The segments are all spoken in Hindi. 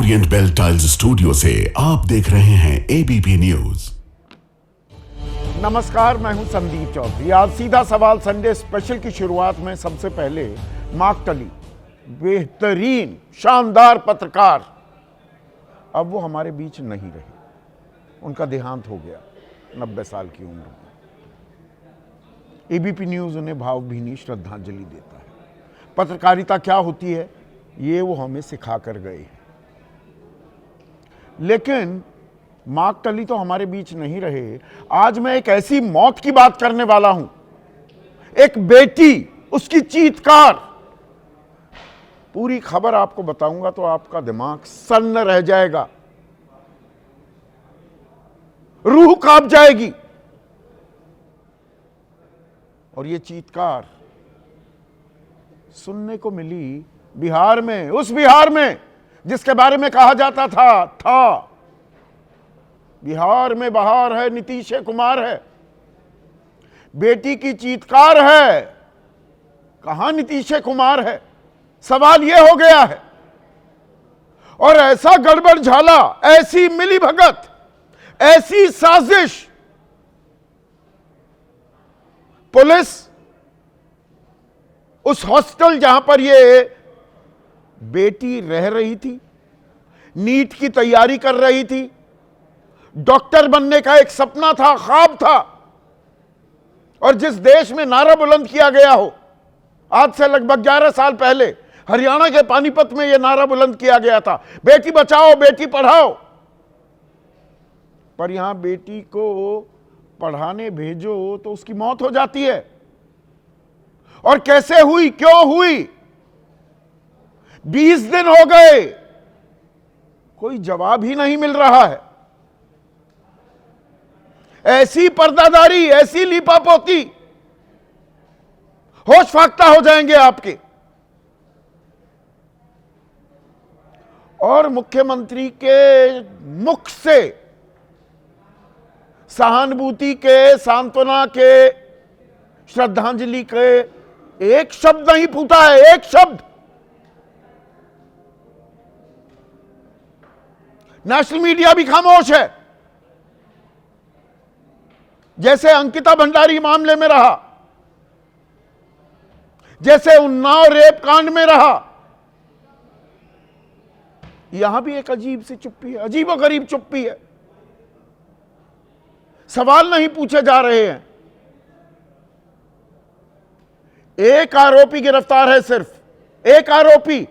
ओरिएंट बेल टाइल्स स्टूडियो से आप देख रहे हैं एबीपी न्यूज। नमस्कार, मैं हूं संदीप चौधरी। आज सीधा सवाल संडे स्पेशल की शुरुआत में सबसे पहले मार्क टली, बेहतरीन शानदार पत्रकार, अब वो हमारे बीच नहीं रहे। उनका देहांत हो गया 90 साल की उम्र में। एबीपी न्यूज उन्हें भावभीनी श्रद्धांजलि देता है। पत्रकारिता क्या होती है ये वो हमें सिखा कर गए हैं। लेकिन मार्क टली तो हमारे बीच नहीं रहे। आज मैं एक ऐसी मौत की बात करने वाला हूं, एक बेटी, उसकी चीत्कार। पूरी खबर आपको बताऊंगा तो आपका दिमाग सन्न रह जाएगा, रूह कांप जाएगी। और ये चीत्कार सुनने को मिली बिहार में, उस बिहार में जिसके बारे में कहा जाता था बिहार में बहार है, नीतीश कुमार है। बेटी की चीत्कार है, कहां नीतीश कुमार है? सवाल यह हो गया है। और ऐसा गड़बड़ झाला, ऐसी मिलीभगत, ऐसी साजिश, पुलिस उस हॉस्टल जहां पर ये बेटी रह रही थी, नीट की तैयारी कर रही थी, डॉक्टर बनने का एक सपना था, ख्वाब था, और जिस देश में नारा बुलंद किया गया हो, आज से लगभग 11 साल पहले हरियाणा के पानीपत में यह नारा बुलंद किया गया था, बेटी बचाओ बेटी पढ़ाओ। पर यहां बेटी को पढ़ाने भेजो तो उसकी मौत हो जाती है। और कैसे हुई, क्यों हुई? 20 दिन हो गए, कोई जवाब ही नहीं मिल रहा है। ऐसी पर्दादारी, ऐसी लीपापोती, होश फाख्ता हो जाएंगे आपके। और मुख्यमंत्री के मुख से सहानुभूति के, सांत्वना के, श्रद्धांजलि के एक शब्द नहीं फूटा है, एक शब्द। नेशनल मीडिया भी खामोश है, जैसे अंकिता भंडारी मामले में रहा, जैसे उन्नाव रेप कांड में रहा। यहां भी एक अजीब सी चुप्पी है, अजीबोगरीब चुप्पी है। सवाल नहीं पूछे जा रहे हैं। एक आरोपी गिरफ्तार है, सिर्फ एक आरोपी,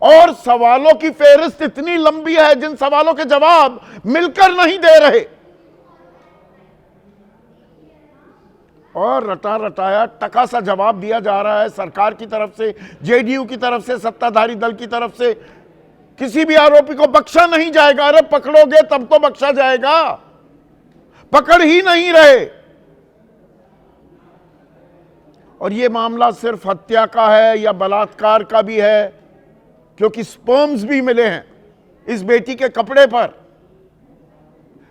और सवालों की फेहरिस्त इतनी लंबी है जिन सवालों के जवाब मिलकर नहीं दे रहे। और रटा रटाया टका सा जवाब दिया जा रहा है सरकार की तरफ से, जेडीयू की तरफ से, सत्ताधारी दल की तरफ से। किसी भी आरोपी को बख्शा नहीं जाएगा। अरे पकड़ोगे तब तो बख्शा जाएगा, पकड़ ही नहीं रहे। और यह मामला सिर्फ हत्या का है या बलात्कार का भी है, क्योंकि स्पर्म्स भी मिले हैं इस बेटी के कपड़े पर।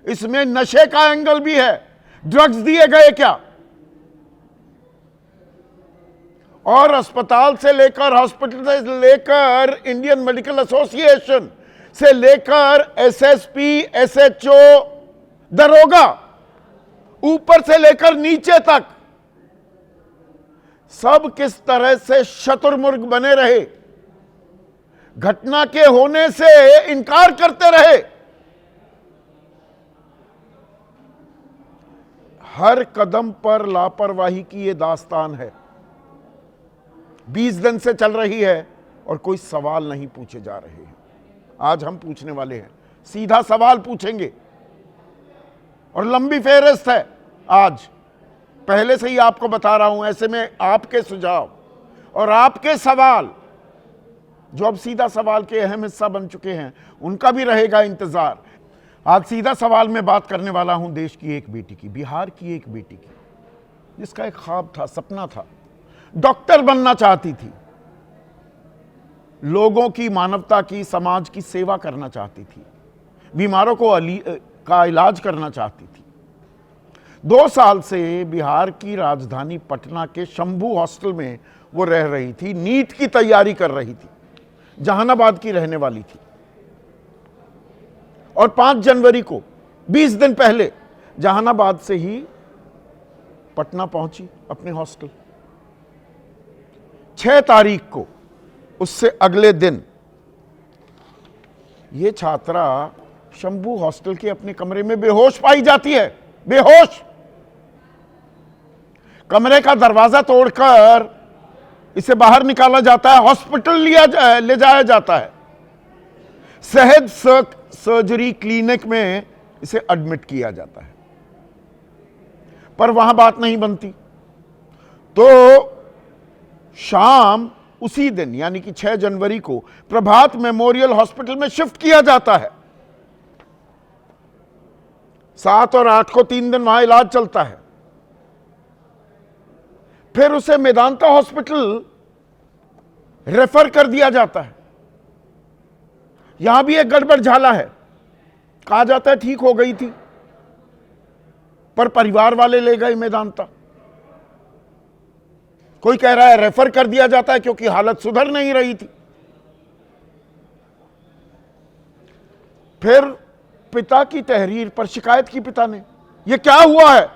इसमें नशे का एंगल भी है, ड्रग्स दिए गए क्या? और अस्पताल से लेकर, हॉस्पिटल से लेकर, इंडियन मेडिकल एसोसिएशन से लेकर एसएसपी, एसएचओ, दरोगा, ऊपर से लेकर नीचे तक सब किस तरह से शतुरमुर्ग बने रहे, घटना के होने से इनकार करते रहे। हर कदम पर लापरवाही की यह दास्तान है। 20 दिन से चल रही है और कोई सवाल नहीं पूछे जा रहे हैं। आज हम पूछने वाले हैं, सीधा सवाल पूछेंगे, और लंबी फेहरिस्त है आज। पहले से ही आपको बता रहा हूं, ऐसे में आपके सुझाव और आपके सवाल, जो अब सीधा सवाल के अहम हिस्सा बन चुके हैं, उनका भी रहेगा इंतजार। आज सीधा सवाल में बात करने वाला हूं देश की एक बेटी की, बिहार की एक बेटी की, जिसका एक ख्वाब था, सपना था, डॉक्टर बनना चाहती थी, लोगों की, मानवता की, समाज की सेवा करना चाहती थी, बीमारों का इलाज करना चाहती थी। 2 साल से बिहार की राजधानी पटना के शंभू हॉस्टल में वो रह रही थी, नीट की तैयारी कर रही थी, जहानाबाद की रहने वाली थी। और 5 जनवरी को 20 दिन पहले जहानाबाद से ही पटना पहुंची अपने हॉस्टल। 6 तारीख को उससे अगले दिन यह छात्रा शंभू हॉस्टल के अपने कमरे में बेहोश पाई जाती है। बेहोश। कमरे का दरवाजा तोड़कर इसे बाहर निकाला जाता है, हॉस्पिटल ले जाया जाता है। सहज सर्जरी क्लिनिक में इसे एडमिट किया जाता है, पर वहां बात नहीं बनती। तो शाम उसी दिन यानी कि 6 जनवरी को प्रभात मेमोरियल हॉस्पिटल में शिफ्ट किया जाता है। 7 और 8 को 3 दिन वहां इलाज चलता है। फिर उसे मेदांता हॉस्पिटल रेफर कर दिया जाता है। यहां भी एक गड़बड़ झाला है। कहा जाता है ठीक हो गई थी, पर परिवार वाले ले गए मेदांता। कोई कह रहा है रेफर कर दिया जाता है क्योंकि हालत सुधर नहीं रही थी। फिर पिता की तहरीर पर शिकायत की पिता ने, यह क्या हुआ है?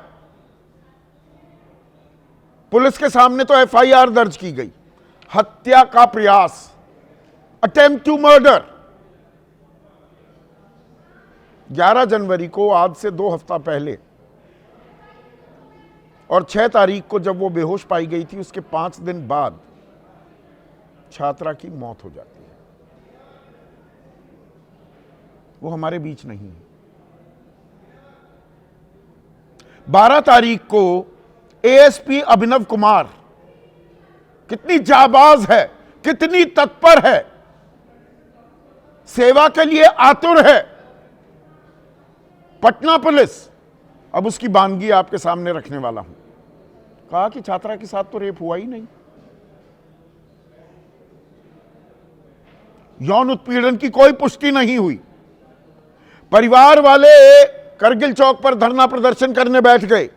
पुलिस के सामने तो एफआईआर दर्ज की गई, हत्या का प्रयास, अटेम्प्ट टू मर्डर। 11 जनवरी को, आज से 2 हफ्ता पहले, और 6 तारीख को जब वो बेहोश पाई गई थी, उसके 5 दिन बाद छात्रा की मौत हो जाती है। वो हमारे बीच नहीं है। 12 तारीख को एएसपी अभिनव कुमार, कितनी जाबाज है, कितनी तत्पर है, सेवा के लिए आतुर है पटना पुलिस। अब उसकी बानगी आपके सामने रखने वाला हूं। कहा कि छात्रा के साथ तो रेप हुआ ही नहीं, यौन उत्पीड़न की कोई पुष्टि नहीं हुई। परिवार वाले करगिल चौक पर धरना प्रदर्शन करने बैठ गए।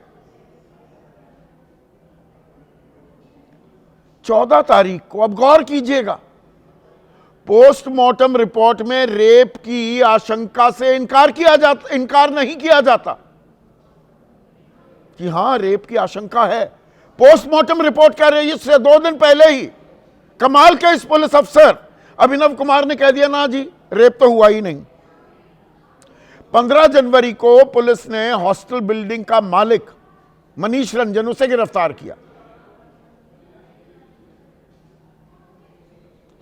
14 तारीख को, अब गौर कीजिएगा, पोस्टमार्टम रिपोर्ट में रेप की आशंका से इनकार नहीं किया जाता कि हां रेप की आशंका है। पोस्टमार्टम रिपोर्ट कह रही है, इससे 2 दिन पहले ही कमाल के इस पुलिस अफसर अभिनव कुमार ने कह दिया ना जी रेप तो हुआ ही नहीं। 15 जनवरी को पुलिस ने हॉस्टल बिल्डिंग का मालिक मनीष रंजन, उसे गिरफ्तार किया।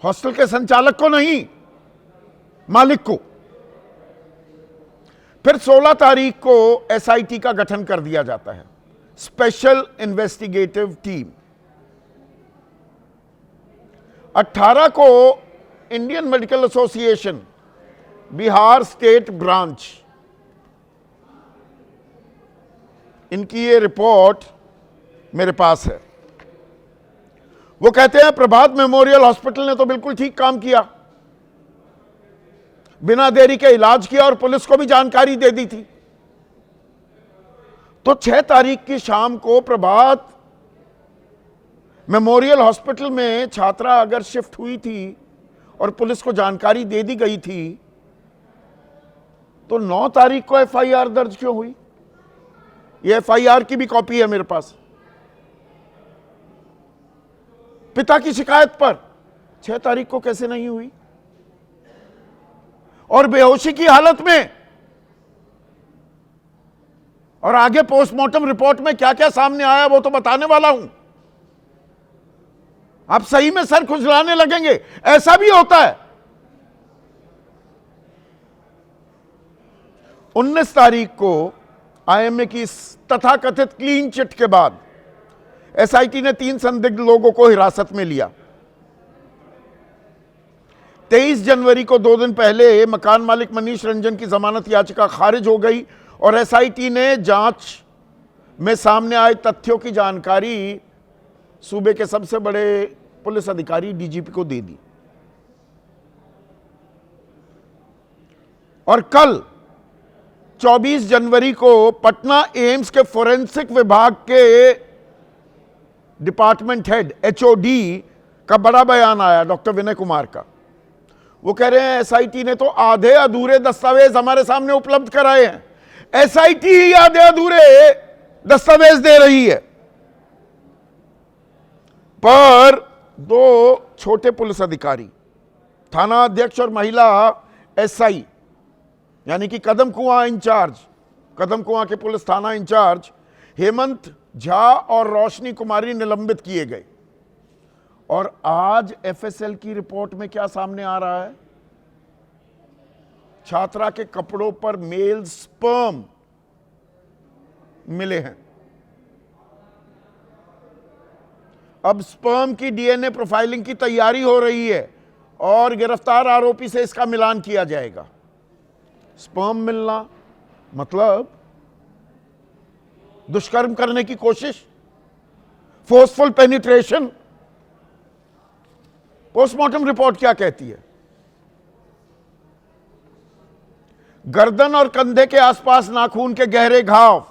हॉस्टल के संचालक को नहीं, मालिक को। फिर 16 तारीख को एसआईटी का गठन कर दिया जाता है, स्पेशल इन्वेस्टिगेटिव टीम। 18 को Indian medical association Bihar state branch, इनकी ये रिपोर्ट मेरे पास है। वो कहते हैं प्रभात मेमोरियल हॉस्पिटल ने तो बिल्कुल ठीक काम किया, बिना देरी के इलाज किया और पुलिस को भी जानकारी दे दी थी। तो 6 तारीख की शाम को प्रभात मेमोरियल हॉस्पिटल में छात्रा अगर शिफ्ट हुई थी और पुलिस को जानकारी दे दी गई थी, तो 9 तारीख को एफआईआर दर्ज क्यों हुई? ये एफआईआर की भी कॉपी है मेरे पास। पिता की शिकायत पर 6 तारीख को कैसे नहीं हुई? और बेहोशी की हालत में। और आगे पोस्टमार्टम रिपोर्ट में क्या क्या सामने आया वो तो बताने वाला हूं। आप सही में सर खुजलाने लगेंगे, ऐसा भी होता है। 19 तारीख को आईएमए की तथाकथित क्लीन चिट के बाद एसआईटी ने 3 संदिग्ध लोगों को हिरासत में लिया। 23 जनवरी को 2 दिन पहले मकान मालिक मनीष रंजन की जमानत याचिका खारिज हो गई और एसआईटी ने जांच में सामने आए तथ्यों की जानकारी सूबे के सबसे बड़े पुलिस अधिकारी डीजीपी को दे दी। और कल 24 जनवरी को पटना एम्स के फोरेंसिक विभाग के डिपार्टमेंट हेड एचओडी का बड़ा बयान आया, डॉक्टर विनय कुमार का। वो कह रहे हैं एसआईटी ने तो आधे अधूरे दस्तावेज हमारे सामने उपलब्ध कराए हैं। एसआईटी ही आधे अधूरे दस्तावेज दे रही है। पर दो छोटे पुलिस अधिकारी, थाना अध्यक्ष और महिला एसआई, यानी कि कदम कुआं इंचार्ज, कदम कुआं के पुलिस थाना इंचार्ज हेमंत झा और रोशनी कुमारी निलंबित किए गए। और आज एफएसएल की रिपोर्ट में क्या सामने आ रहा है? छात्रा के कपड़ों पर मेल स्पर्म मिले हैं। अब स्पर्म की डीएनए प्रोफाइलिंग की तैयारी हो रही है और गिरफ्तार आरोपी से इसका मिलान किया जाएगा। स्पर्म मिलना मतलब दुष्कर्म करने की कोशिश, फोर्सफुल पेनिट्रेशन। पोस्टमार्टम रिपोर्ट क्या कहती है? गर्दन और कंधे के आसपास नाखून के गहरे घाव,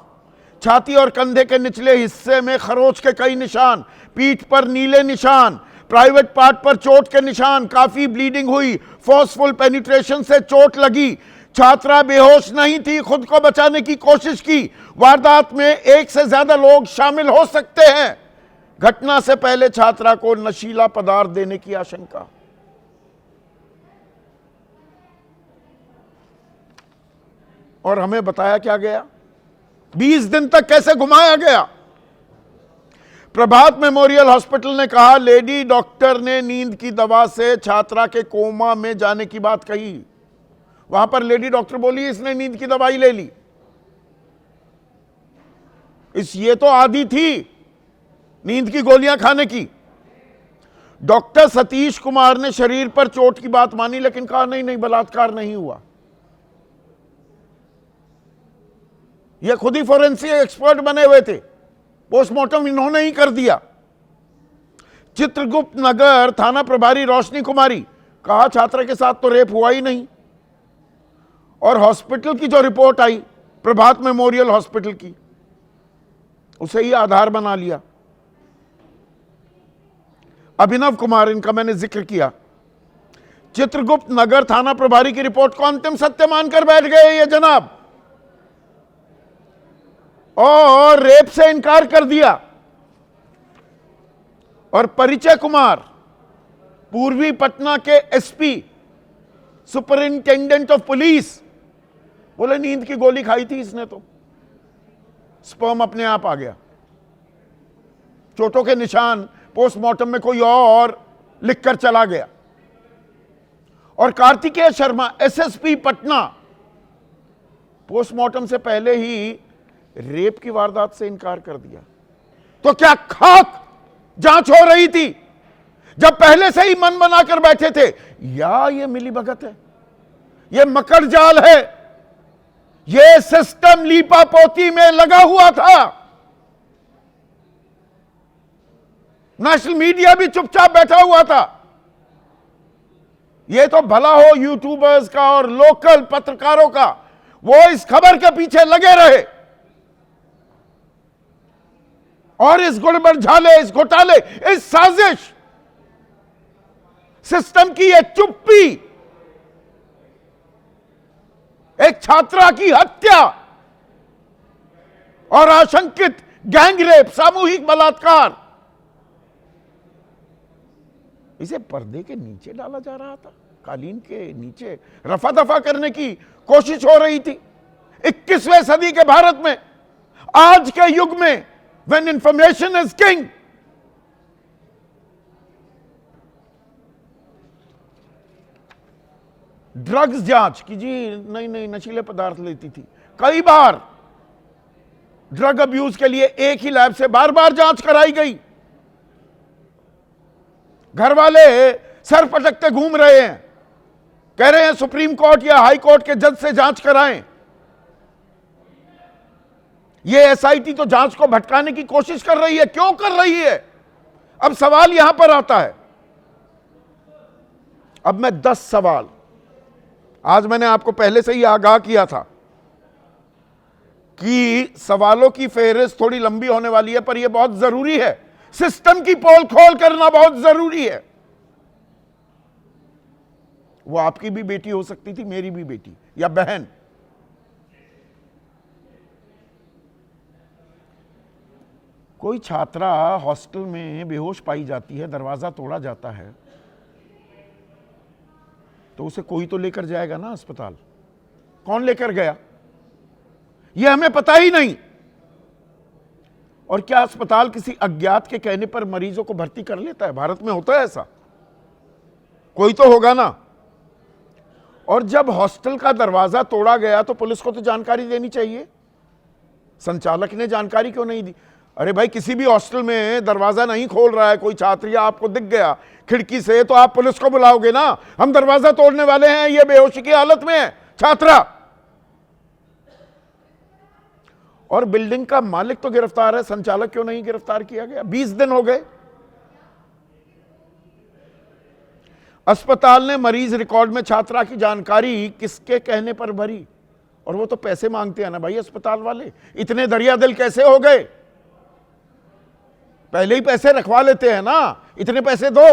छाती और कंधे के निचले हिस्से में खरोच के कई निशान, पीठ पर नीले निशान, प्राइवेट पार्ट पर चोट के निशान, काफी ब्लीडिंग हुई, फोर्सफुल पेनिट्रेशन से चोट लगी। छात्रा बेहोश नहीं थी, खुद को बचाने की कोशिश की। वारदात में एक से ज्यादा लोग शामिल हो सकते हैं। घटना से पहले छात्रा को नशीला पदार्थ देने की आशंका। और हमें बताया क्या गया? 20 दिन तक कैसे घुमाया गया? प्रभात मेमोरियल हॉस्पिटल ने कहा लेडी डॉक्टर ने नींद की दवा से छात्रा के कोमा में जाने की बात कही। वहां पर लेडी डॉक्टर बोली इसने नींद की दवाई ले ली। ये तो आदी थी नींद की गोलियां खाने की। डॉक्टर सतीश कुमार ने शरीर पर चोट की बात मानी, लेकिन कहा नहीं बलात्कार नहीं हुआ। यह खुद ही फोरेंसिक एक्सपर्ट बने हुए थे, पोस्टमार्टम इन्होंने ही कर दिया। चित्रगुप्त नगर थाना प्रभारी रोशनी कुमारी, कहा छात्रा के साथ तो रेप हुआ ही नहीं। और हॉस्पिटल की जो रिपोर्ट आई प्रभात मेमोरियल हॉस्पिटल की, उसे ही आधार बना लिया। अभिनव कुमार, इनका मैंने जिक्र किया, चित्रगुप्त नगर थाना प्रभारी की रिपोर्ट को अंतिम सत्य मानकर बैठ गए ये जनाब, और रेप से इनकार कर दिया। और परिचय कुमार, पूर्वी पटना के एसपी, सुपरिंटेंडेंट ऑफ पुलिस, बोले नींद की गोली खाई थी इसने, तो स्पर्म अपने आप आ गया। चोटों के निशान पोस्टमार्टम में कोई और लिखकर चला गया। और कार्तिकेय शर्मा एसएसपी पटना, पोस्टमार्टम से पहले ही रेप की वारदात से इनकार कर दिया। तो क्या खाक जांच हो रही थी जब पहले से ही मन बनाकर बैठे थे? या ये मिलीभगत है, ये मकर जाल है, ये सिस्टम लीपापोती में लगा हुआ था। नेशनल मीडिया भी चुपचाप बैठा हुआ था। यह तो भला हो यूट्यूबर्स का और लोकल पत्रकारों का, वो इस खबर के पीछे लगे रहे और इस गुड़बड़झाले, इस घोटाले, इस साजिश, सिस्टम की यह चुप्पी, एक छात्रा की हत्या और आशंकित गैंगरेप, सामूहिक बलात्कार, इसे पर्दे के नीचे डाला जा रहा था, कालीन के नीचे रफा दफा करने की कोशिश हो रही थी। 21वें सदी के भारत में, आज के युग में, when information is king, drugs जांच की जी, नहीं नशीले पदार्थ लेती थी। कई बार ड्रग अब्यूज के लिए एक ही लैब से बार बार जांच कराई गई। घर वाले सर पटकते घूम रहे हैं, कह रहे हैं सुप्रीम कोर्ट या हाई कोर्ट के जज से जांच कराएं। ये एसआईटी तो जांच को भटकाने की कोशिश कर रही है। क्यों कर रही है? अब सवाल यहां पर आता है। अब मैं 10 सवाल, आज मैंने आपको पहले से ही आगाह किया था कि सवालों की फेहरिस्त थोड़ी लंबी होने वाली है, पर यह बहुत जरूरी है। सिस्टम की पोल खोल करना बहुत जरूरी है। वो आपकी भी बेटी हो सकती थी, मेरी भी बेटी या बहन। कोई छात्रा हॉस्टल में बेहोश पाई जाती है, दरवाजा तोड़ा जाता है, तो उसे कोई तो लेकर जाएगा ना अस्पताल। कौन लेकर गया यह हमें पता ही नहीं। और क्या अस्पताल किसी अज्ञात के कहने पर मरीजों को भर्ती कर लेता है? भारत में होता है ऐसा? कोई तो होगा ना। और जब हॉस्टल का दरवाजा तोड़ा गया तो पुलिस को तो जानकारी देनी चाहिए, संचालक ने जानकारी क्यों नहीं दी? अरे भाई, किसी भी हॉस्टल में दरवाजा नहीं खोल रहा है कोई छात्र, या आपको दिख गया खिड़की से, तो आप पुलिस को बुलाओगे ना, हम दरवाजा तोड़ने वाले हैं, ये बेहोशी की हालत में है छात्रा। और बिल्डिंग का मालिक तो गिरफ्तार है, संचालक क्यों नहीं गिरफ्तार किया गया? 20 दिन हो गए। अस्पताल ने मरीज रिकॉर्ड में छात्रा की जानकारी किसके कहने पर भरी? और वो तो पैसे मांगते हैं ना भाई अस्पताल वाले। इतने दरिया दिल कैसे हो गए? पहले ही पैसे रखवा लेते हैं ना, इतने पैसे दो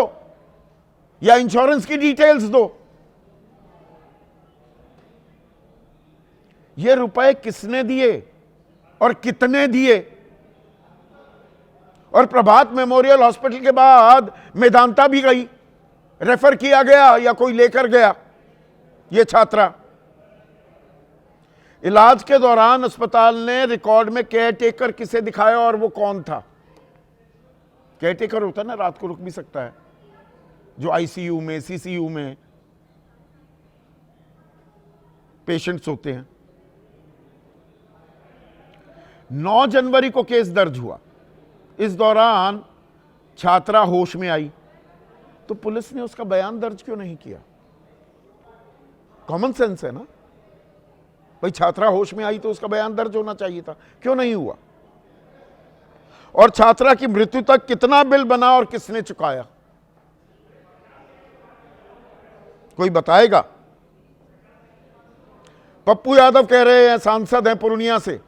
या इंश्योरेंस की डिटेल्स दो। ये रुपए किसने दिए और कितने दिए? और प्रभात मेमोरियल हॉस्पिटल के बाद मेदांता भी गई, रेफर किया गया या कोई लेकर गया ये छात्रा? इलाज के दौरान अस्पताल ने रिकॉर्ड में केयर टेकर किसे दिखाया और वो कौन था? केयर टेकर होता है ना, रात को रुक भी सकता है, जो आईसीयू में, सीसीयू में पेशेंट्स होते हैं। 9 जनवरी को केस दर्ज हुआ। इस दौरान छात्रा होश में आई, तो पुलिस ने उसका बयान दर्ज क्यों नहीं किया? कॉमन सेंस है ना भाई, छात्रा होश में आई तो उसका बयान दर्ज होना चाहिए था, क्यों नहीं हुआ? और छात्रा की मृत्यु तक कितना बिल बना और किसने चुकाया? कोई बताएगा? पप्पू यादव कह रहे हैं, सांसद हैं पूर्णिया से,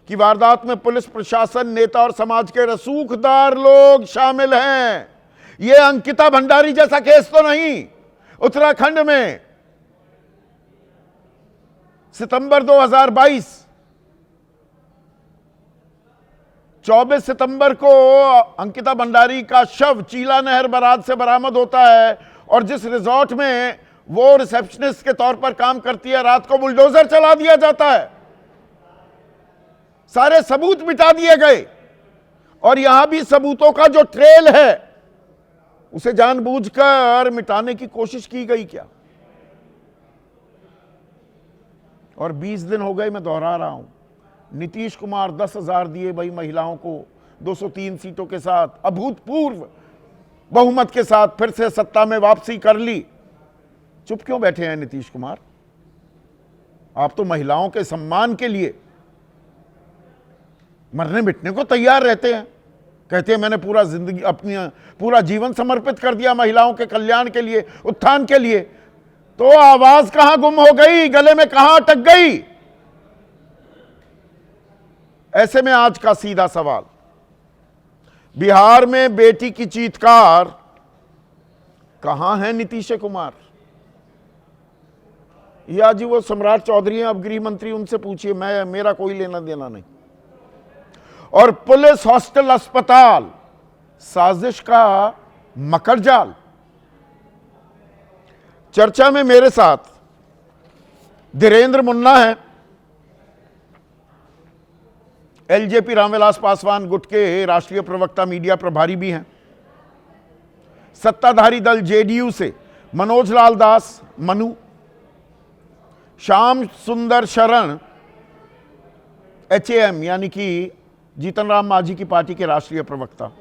कि वारदात में पुलिस प्रशासन, नेता और समाज के रसूखदार लोग शामिल हैं। यह अंकिता भंडारी जैसा केस तो नहीं। उत्तराखंड में सितंबर 2022, 24 सितंबर को अंकिता भंडारी का शव चीला नहर बराज से बरामद होता है, और जिस रिजॉर्ट में वो रिसेप्शनिस्ट के तौर पर काम करती है, रात को बुलडोजर चला दिया जाता है। सारे सबूत मिटा दिए गए। और यहां भी सबूतों का जो ट्रेल है उसे जानबूझकर मिटाने की कोशिश की गई क्या? और 20 दिन हो गए, मैं दोहरा रहा हूं, नीतीश कुमार 10,000 दिए भाई महिलाओं को, 203 सीटों के साथ, अभूतपूर्व बहुमत के साथ फिर से सत्ता में वापसी कर ली। चुप क्यों बैठे हैं नीतीश कुमार? आप तो महिलाओं के सम्मान के लिए मरने मिटने को तैयार रहते हैं। कहते हैं मैंने पूरा जिंदगी, अपनी पूरा जीवन समर्पित कर दिया महिलाओं के कल्याण के लिए, उत्थान के लिए। तो आवाज कहां गुम हो गई, गले में कहां अटक गई? ऐसे में आज का सीधा सवाल, बिहार में बेटी की चीत्कार, कहां है नीतीश कुमार? या जी वो सम्राट चौधरी हैं, अब गृह मंत्री, उनसे पूछिए, मेरा कोई लेना देना नहीं। और पुलिस, हॉस्टल, अस्पताल, साजिश का मकड़जाल। चर्चा में मेरे साथ धीरेन्द्र मुन्ना है, एलजेपी रामविलास पासवान गुट के राष्ट्रीय प्रवक्ता, मीडिया प्रभारी भी हैं। सत्ताधारी दल जेडीयू से मनोज लाल दास मनु, श्याम सुंदर शरण एचएएम यानी कि जीतन राम मांझी की पार्टी के राष्ट्रीय प्रवक्ता,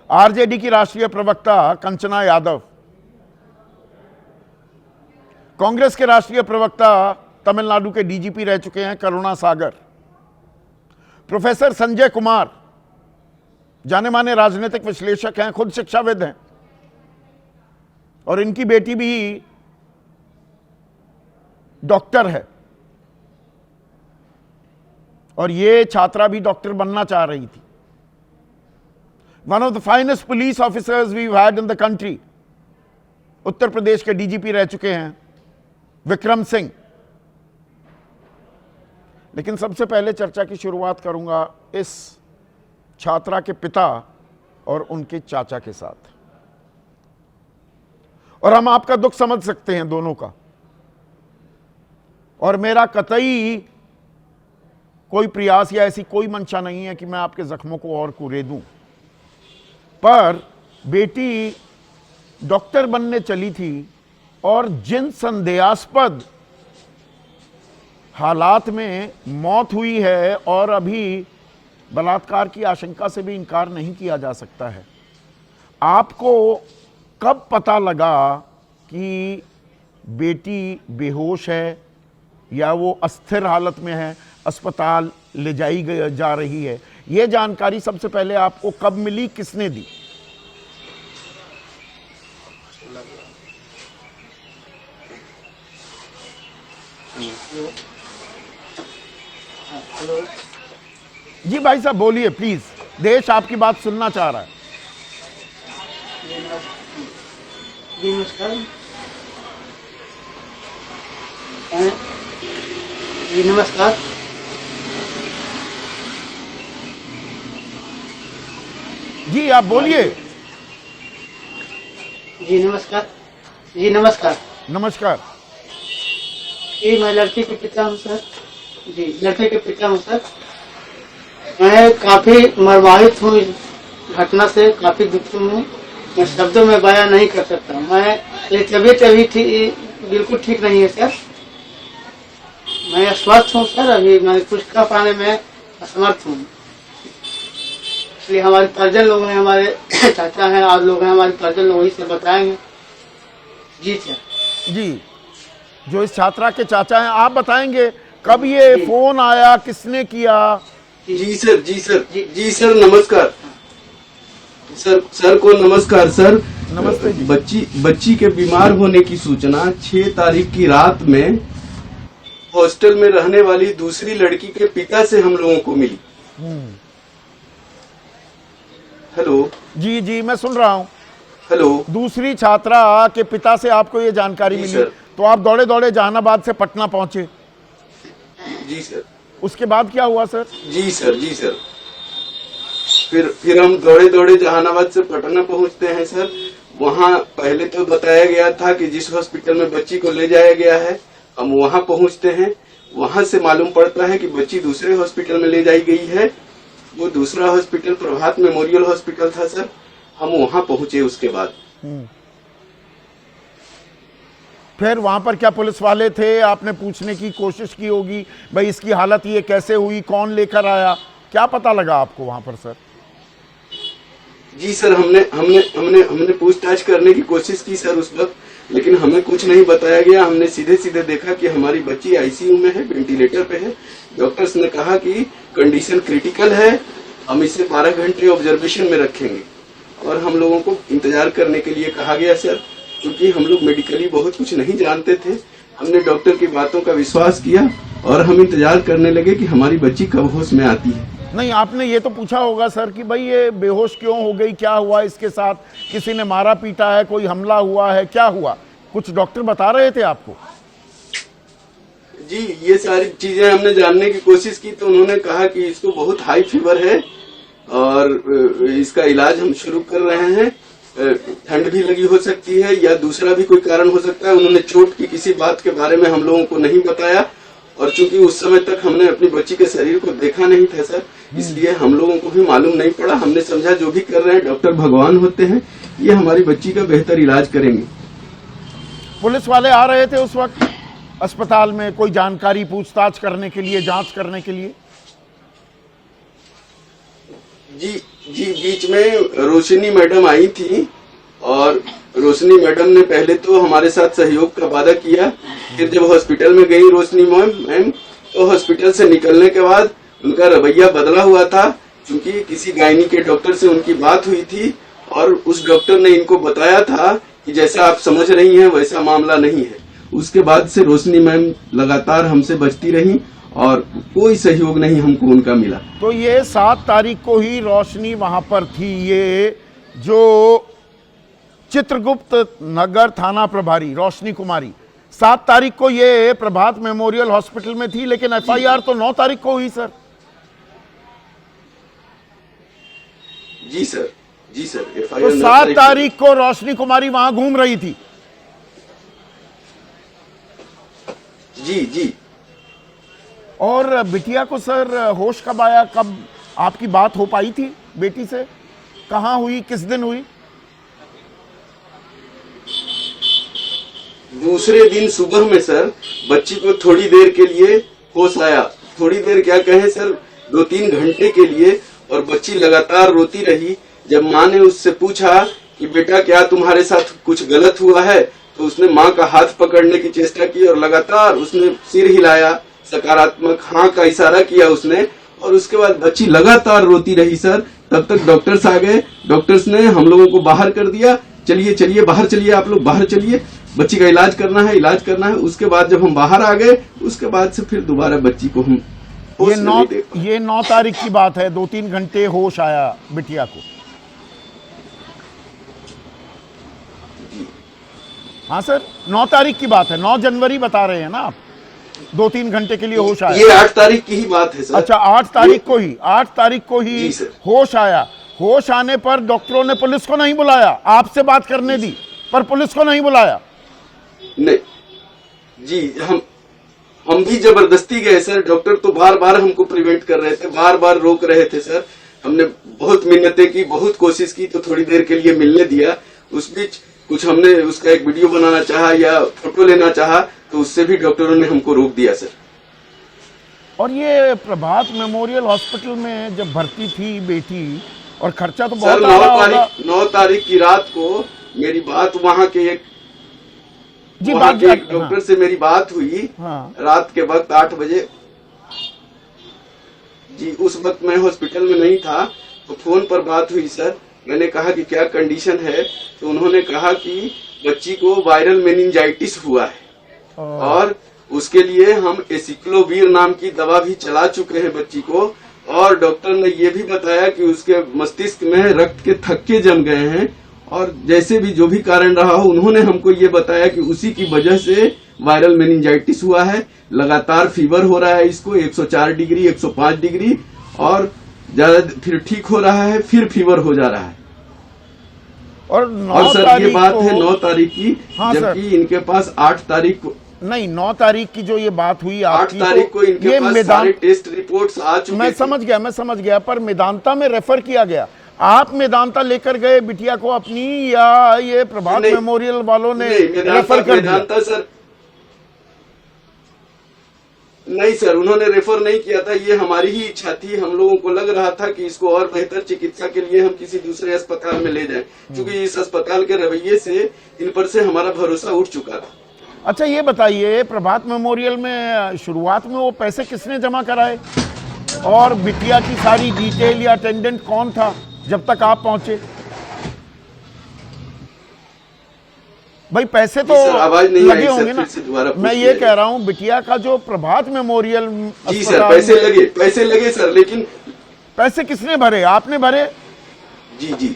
आरजेडी की राष्ट्रीय प्रवक्ता कंचना यादव, कांग्रेस के राष्ट्रीय प्रवक्ता तमिलनाडु के डीजीपी रह चुके हैं करुणा सागर, प्रोफेसर संजय कुमार जाने माने राजनीतिक विश्लेषक हैं, खुद शिक्षाविद हैं, और इनकी बेटी भी डॉक्टर है, और ये छात्रा भी डॉक्टर बनना चाह रही थी। One of the finest police officers we had in the country, Uttar Pradesh के डीजीपी रह चुके हैं विक्रम सिंह। लेकिन सबसे पहले चर्चा की शुरुआत करूंगा इस छात्रा के पिता और उनके चाचा के साथ। और हम आपका दुख समझ सकते हैं दोनों का, और मेरा कतई कोई प्रयास या ऐसी कोई मंशा नहीं है कि मैं आपके जख्मों को और कुरेदूं। पर बेटी डॉक्टर बनने चली थी और जिन संदेहास्पद हालात में मौत हुई है, और अभी बलात्कार की आशंका से भी इनकार नहीं किया जा सकता है, आपको कब पता लगा कि बेटी बेहोश है या वो अस्थिर हालत में है, अस्पताल ले जा रही है? ये जानकारी सबसे पहले आपको कब मिली, किसने दी? जी भाई साहब बोलिए प्लीज, देश आपकी बात सुनना चाह रहा है। जी नमस्कार। जी नमस्कार। जी आप बोलिए। जी नमस्कार। जी नमस्कार। नमस्कार। जी मैं लड़के के पिता हूँ सर। जी लड़के के पिता हूँ सर। मैं काफी मर्माहित हूँ इस घटना से, काफी दुखी हूँ। मैं शब्दों में बयां नहीं कर सकता। मैं तबीयत अभी बिल्कुल ठीक नहीं है सर। मैं अस्वस्थ हूँ सर। अभी मैं कुछ कर पाने में असमर्थ हूँ। इसलिए हमारे परिजन लोग हैं, हमारे चाचा हैं, आप लोग हैं, हमारे परिजन लोग ही से बताएंगे। जी सर। जी जो इस छात्रा के चाचा हैं, आप बताएंगे कब ये फोन आया, किसने किया? जी सर, जी सर, जी सर, नमस्कार सर को नमस्कार सर। नमस्ते जी। बच्ची के बीमार होने की सूचना 6 तारीख की रात में हॉस्टल में रहने वाली दूसरी लड़की के पिता से हम लोगों को मिली। हेलो। जी जी मैं सुन रहा हूँ। हेलो। दूसरी छात्रा के पिता से आपको ये जानकारी मिली, सर। तो आप दौड़े दौड़े जहानाबाद से पटना पहुंचे। जी सर। उसके बाद क्या हुआ सर? जी सर, जी सर। फिर हम दौड़े दौड़े जहानाबाद से पटना पहुंचते हैं सर। वहाँ पहले तो बताया गया था कि जिस हॉस्पिटल में बच्ची को ले जाया गया है, हम वहाँ पहुंचते हैं। वहाँ से मालूम पड़ता है कि बच्ची दूसरे हॉस्पिटल में ले जाई गई है। वो दूसरा हॉस्पिटल प्रभात मेमोरियल हॉस्पिटल था सर। हम वहाँ पहुंचे उसके बाद। फिर वहां पर क्या पुलिस वाले थे? आपने पूछने की कोशिश की होगी, भाई इसकी हालत ये कैसे हुई, कौन लेकर आया, क्या पता लगा आपको वहां पर सर? जी सर, हमने पूछताछ करने की कोशिश की सर उस वक्त, लेकिन हमें कुछ नहीं बताया गया। हमने सीधे सीधे देखा कि हमारी बच्ची आईसीयू में है, वेंटिलेटर पे है। डॉक्टर्स ने कहा कि कंडीशन क्रिटिकल है, हम इसे 12 घंटे ऑब्जर्वेशन में रखेंगे, और हम लोगों को इंतजार करने के लिए कहा गया सर। क्योंकि हम लोग मेडिकली बहुत कुछ नहीं जानते थे, हमने डॉक्टर की बातों का विश्वास किया और हम इंतजार करने लगे कि हमारी बच्ची कब होश में आती है। नहीं, आपने ये तो पूछा होगा सर कि भाई ये बेहोश क्यों हो गई, क्या हुआ इसके साथ, किसी ने मारा पीटा है, कोई हमला हुआ है, क्या हुआ? कुछ डॉक्टर बता रहे थे आपको? जी ये सारी चीजें हमने जानने की कोशिश की, तो उन्होंने कहा कि इसको बहुत हाई फीवर है और इसका इलाज हम शुरू कर रहे हैं। ठंड भी लगी हो सकती है या दूसरा भी कोई कारण हो सकता है। उन्होंने चोट की किसी बात के बारे में हम लोगों को नहीं बताया, और चूंकि उस समय तक हमने अपनी बच्ची के शरीर को देखा नहीं था सर, इसलिए हम लोगों को भी मालूम नहीं पड़ा। हमने समझा जो भी कर रहे हैं डॉक्टर भगवान होते हैं, ये हमारी बच्ची का बेहतर इलाज करेंगे। पुलिस वाले आ रहे थे उस वक्त अस्पताल में कोई जानकारी पूछताछ करने के लिए, जांच करने के लिए? जी बीच में रोशनी मैडम आई थी, और रोशनी मैडम ने पहले तो हमारे साथ सहयोग का वादा किया। फिर जब हॉस्पिटल में गई रोशनी मैम, तो हॉस्पिटल से निकलने के बाद उनका रवैया बदला हुआ था, क्योंकि किसी गायनी के डॉक्टर से उनकी बात हुई थी, और उस डॉक्टर ने इनको बताया था कि जैसा आप समझ रही हैं वैसा मामला नहीं है। उसके बाद से रोशनी मैम लगातार हमसे बचती रही और कोई सहयोग नहीं हमको उनका मिला। तो ये 7 तारीख को ही रोशनी वहां पर थी। ये जो चित्रगुप्त नगर थाना प्रभारी रोशनी कुमारी 7 तारीख को ये प्रभात मेमोरियल हॉस्पिटल में थी, लेकिन एफआईआर तो 9 तारीख को हुई सर। जी सर, जी सर। तो एफआईआर 7 तारीख को रोशनी कुमारी वहां घूम रही थी। जी जी। और बिटिया को सर होश कब आया, कब आपकी बात हो पाई थी बेटी से, कहां हुई, किस दिन हुई? दूसरे दिन सुबह में सर बच्ची को थोड़ी देर के लिए होश आया। थोड़ी देर क्या कहें सर, 2-3 घंटे के लिए। और बच्ची लगातार रोती रही। जब माँ ने उससे पूछा कि बेटा क्या तुम्हारे साथ कुछ गलत हुआ है, तो उसने माँ का हाथ पकड़ने की चेष्टा की और लगातार उसने सिर हिलाया, सकारात्मक हाँ का इशारा किया उसने। और उसके बाद बच्ची लगातार रोती रही सर। तब तक डॉक्टर्स आ गए। डॉक्टर्स ने हम लोगों को बाहर कर दिया। चलिए चलिए बाहर चलिए, आप लोग बाहर चलिए, बच्ची का इलाज करना है, इलाज करना है। उसके बाद जब हम बाहर आ गए, उसके बाद से फिर दोबारा बच्ची को हम ये 9 तारीख की बात है, 2-3 घंटे होश आया बिटिया को। हाँ सर, 9 तारीख की बात है, 9 जनवरी बता रहे हैं ना आप, 2-3 घंटे के लिए होश आया। ये 8 तारीख की ही बात है सर। अच्छा, 8 तारीख को ही, 8 तारीख को ही होश आया। होश आने पर डॉक्टरों ने पुलिस को नहीं बुलाया, आपसे बात करने दी, पर पुलिस को नहीं बुलाया। नहीं जी, हम भी जबरदस्ती गए सर। डॉक्टर तो बार बार हमको प्रिवेंट कर रहे थे, बार बार रोक रहे थे सर। हमने बहुत मिन्नतें की, बहुत कोशिश की, तो थोड़ी देर के लिए मिलने दिया। उस बीच कुछ हमने उसका एक वीडियो बनाना चाहा या फोटो लेना चाहा, तो उससे भी डॉक्टरों ने हमको रोक दिया सर। और ये प्रभात मेमोरियल हॉस्पिटल में जब भर्ती थी बेटी, और खर्चा तो बहुत आ रहा होगा। 9 तारीख की रात को मेरी बात वहाँ के एक डॉक्टर से मेरी बात हुई। हाँ। रात के वक्त 8 बजे जी। उस वक्त मैं हॉस्पिटल में नहीं था, तो फोन पर बात हुई सर। मैंने कहा कि क्या कंडीशन है, तो उन्होंने कहा कि बच्ची को वायरल मेनिंजाइटिस हुआ है और उसके लिए हम एसिक्लोवीर नाम की दवा भी चला चुके हैं बच्ची को। और डॉक्टर ने ये भी बताया कि उसके मस्तिष्क में रक्त के थक्के जम गए हैं, और जैसे भी जो भी कारण रहा हो, उन्होंने हमको ये बताया कि उसी की वजह से वायरल मेनिंजाइटिस हुआ है। लगातार फीवर हो रहा है इसको, 104 डिग्री, 105 डिग्री, और ज्यादा फिर ठीक हो रहा है, फिर फीवर हो जा रहा है। और सर ये बात है 9 तारीख की। हाँ, जबकि इनके पास 8 तारीख को नहीं, 9 तारीख की जो ये बात हुई 8 तारीख को इनके पास सारे टेस्ट रिपोर्ट्स आ चुके। मैं समझ गया, पर मेदांता में रेफर किया गया। आप मेदांता लेकर गए बिटिया को अपनी, या ये प्रभात मेमोरियल वालों ने रेफर कर दिया? सर नहीं सर, उन्होंने रेफर नहीं किया था। ये हमारी ही इच्छा थी। हम लोगों को लग रहा था कि इसको और बेहतर चिकित्सा के लिए हम किसी दूसरे अस्पताल में ले जाएं, क्योंकि इस अस्पताल के रवैये से इन पर से हमारा भरोसा उठ चुका था। अच्छा, ये बताइए, प्रभात मेमोरियल में शुरुआत में वो पैसे किसने जमा कराए, और बिटिया की सारी डिटेल या अटेंडेंट कौन था जब तक आप पहुंचे? भाई पैसे तो लगे होंगे ना। मैं ये कह रहा हूँ, बिटिया का जो प्रभात मेमोरियल जी सर, पैसे लगे सर, लेकिन पैसे किसने भरे? आपने भरे? जी जी,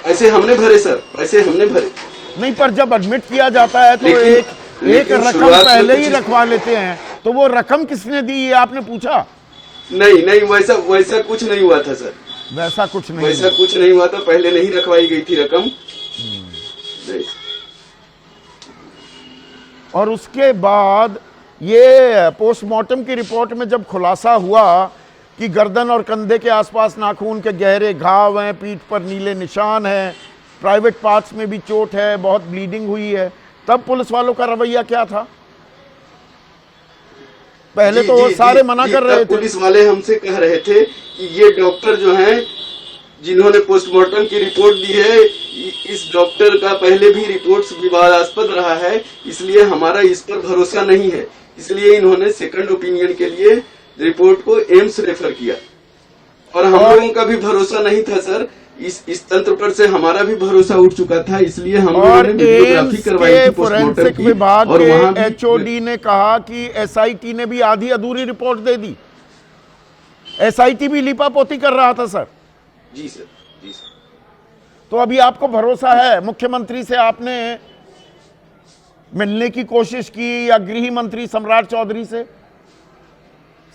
पैसे हमने भरे सर, पैसे हमने भरे। नहीं, पर जब एडमिट किया जाता है तो एक रकम पहले ही रखवा लेते हैं, तो वो रकम किसने दी, ये आपने पूछा? नहीं, वैसा कुछ नहीं हुआ था सर। वैसा कुछ नहीं हुआ था। पहले नहीं रखवाई गई थी रकम। और उसके बाद ये पोस्टमार्टम की रिपोर्ट में जब खुलासा हुआ कि गर्दन और कंधे के आसपास नाखून के गहरे घाव हैं, पीठ पर नीले निशान हैं, प्राइवेट पार्ट्स में भी चोट है, बहुत ब्लीडिंग हुई है, तब पुलिस वालों का रवैया क्या था? पहले तो वो सारे मना कर रहे थे। पुलिस वाले हमसे कह रहे थे कि ये डॉक्टर जो हैं, जिन्होंने पोस्टमार्टम की रिपोर्ट दी है, इस डॉक्टर का पहले भी रिपोर्ट्स विवादास्पद रहा है, इसलिए हमारा इस पर भरोसा नहीं है। इसलिए इन्होंने सेकंड ओपिनियन के लिए रिपोर्ट को एम्स रेफर किया, और हम लोगों का भी भरोसा नहीं था सर। इस तंत्र पर से हमारा भी भरोसा उठ चुका था, इसलिए हम लोगों ने वीडियोग्राफी करवाई थी पोस्टमार्टम की। विभाग के एचओडी ने कहा कि एसआईटी ने भी आधी अधूरी रिपोर्ट दे दी। एसआईटी भी लीपापोती कर रहा था सर। जी सर, जी सर। तो अभी आपको भरोसा है, मुख्यमंत्री से आपने मिलने की कोशिश की या गृह मंत्री सम्राट चौधरी से?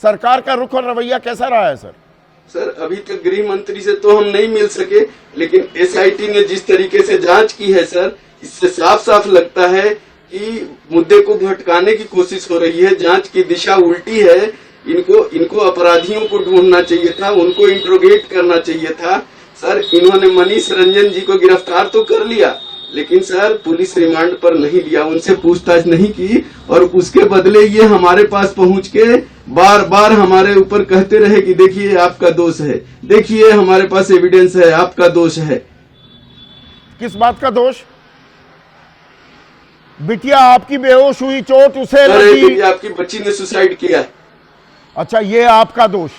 सरकार का रुख और रवैया कैसा रहा है सर? सर अभी तक गृह मंत्री से तो हम नहीं मिल सके, लेकिन एसआईटी ने जिस तरीके से जांच की है सर, इससे साफ साफ लगता है कि मुद्दे को भटकाने की कोशिश हो रही है। जांच की दिशा उल्टी है। इनको अपराधियों को ढूंढना चाहिए था, उनको इंट्रोगेट करना चाहिए था। सर इन्होंने मनीष रंजन जी को गिरफ्तार तो कर लिया, लेकिन सर पुलिस रिमांड पर नहीं लिया, उनसे पूछताछ नहीं की, और उसके बदले ये हमारे पास पहुंच के बार बार हमारे ऊपर कहते रहे कि देखिए आपका दोष है, देखिए हमारे पास एविडेंस है, आपका दोष है। किस बात का दोष? बिटिया आपकी बेहोश हुई, चोट उसे लगी, आपकी बच्ची ने सुसाइड किया। अच्छा, ये आपका दोष?